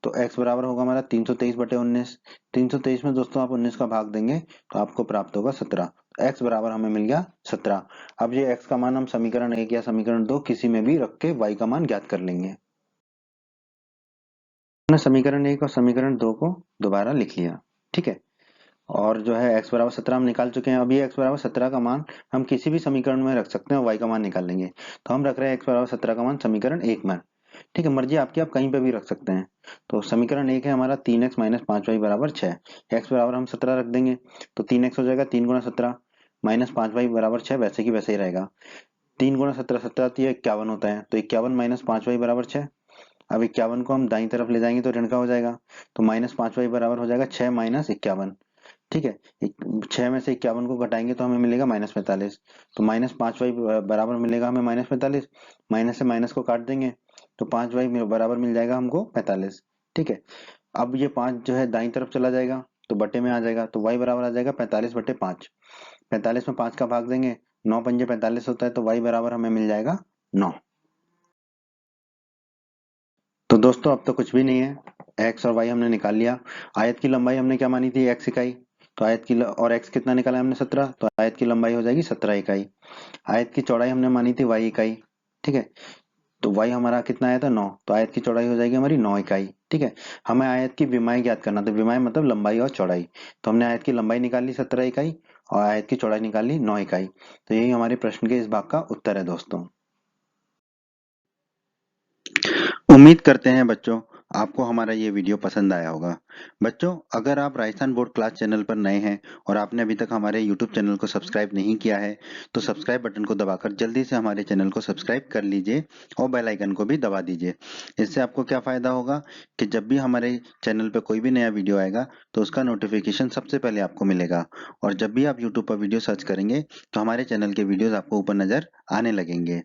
S1: तो x बराबर होगा हमारा 323 बटे 19। 323 में दोस्तों आप 19 का भाग देंगे तो आपको प्राप्त होगा 17। x बराबर हमें मिल गया 17। अब ये x का मान हम समीकरण 1 या समीकरण 2 किसी में भी रख के y का मान ज्ञात कर लेंगे। हमने समीकरण 1 और समीकरण 2 को दोबारा लिख लिया, ठीक है। और जो है x बराबर 17 हम निकाल चुके हैं। अब ये x बराबर 17 का मान हम किसी भी समीकरण में रख सकते हैं और y का मान निकाल लेंगे। तो हम रख रहे हैं x बराबर 17 का मान समीकरण 1 में, ठीक है। मर्जी आपकी, आप कहीं पे भी रख सकते हैं। तो समीकरण 1 है हमारा 3x माइनस 5y बराबर 6। x बराबर हम 17 रख देंगे तो 3x हो जाएगा 3 गुना 17 माइनस 5y बराबर 6, वैसे की वैसे ही रहेगा। 3 गुना 17 17 51 होता है, तो 51 माइनस 5y बराबर 6। अब 51 को हम दाईं तरफ ले जाएंगे तो ऋण का हो जाएगा, तो माइनस 5y बराबर हो जाएगा 6 माइनस 51, ठीक है। 6 में से 51 को घटाएंगे तो हमें मिलेगा माइनस 45, तो माइनस 5y बराबर मिलेगा हमें माइनस 45। माइनस से माइनस को काट देंगे तो 5y बराबर मिल जाएगा हमको 45, ठीक है। अब ये 5 जो है दाईं तरफ चला जाएगा तो बटे में आ जाएगा, तो y बराबर आ जाएगा 45 बटे 5। 45 में 5 का भाग देंगे, 9 पंजे 45 होता है, तो y बराबर हमें मिल जाएगा 9। तो दोस्तों अब तो कुछ भी नहीं है, x और y हमने निकाल लिया। आयत की लंबाई हमने क्या मानी थी, x इकाई। तो आयत की और x कितना निकाला हमने 17, तो आयत की लंबाई हो जाएगी 17 इकाई। आयत की चौड़ाई हमने मानी थी y इकाई, ठीक है। तो y हमारा कितना आया था 9, तो आयत की चौड़ाई हो जाएगी हमारी 9 इकाई, ठीक है। हमें आयत की विमाई ज्ञात करना, तो विमाई मतलब लंबाई और चौड़ाई। तो हमने आयत की लंबाई निकाल ली 17 इकाई और आयत की चौड़ाई निकाल ली 9 इकाई। तो यही हमारे प्रश्न के इस भाग का उत्तर है दोस्तों। उम्मीद करते हैं बच्चों आपको हमारा ये वीडियो पसंद आया होगा। बच्चों अगर आप राजस्थान बोर्ड क्लास चैनल पर नए हैं और आपने अभी तक हमारे यूट्यूब चैनल को सब्सक्राइब नहीं किया है तो सब्सक्राइब बटन को दबाकर जल्दी से हमारे चैनल को सब्सक्राइब कर लीजिए और बेल आइकन को भी दबा दीजिए। इससे आपको क्या फायदा होगा कि जब भी हमारे चैनल पर कोई भी नया वीडियो आएगा तो उसका नोटिफिकेशन सबसे पहले आपको मिलेगा। और जब भी आप यूट्यूब पर वीडियो सर्च करेंगे तो हमारे चैनल के वीडियोज आपको ऊपर नजर आने लगेंगे।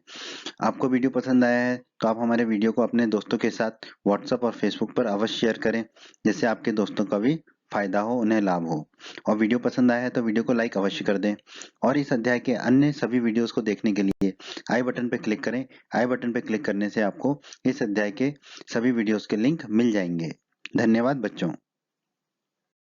S1: आपको वीडियो पसंद आया है तो आप हमारे वीडियो को अपने दोस्तों के साथ व्हाट्सएप और फेसबुक पर अवश्य शेयर करें, जिससे आपके दोस्तों का भी फायदा हो, उन्हें लाभ हो। और वीडियो पसंद आया है तो वीडियो को लाइक अवश्य कर दें। और इस अध्याय के अन्य सभी वीडियोस को देखने के लिए आई बटन पर क्लिक करें। आई बटन पर क्लिक करने से आपको इस अध्याय के सभी वीडियोस के लिंक मिल जाएंगे। धन्यवाद बच्चों।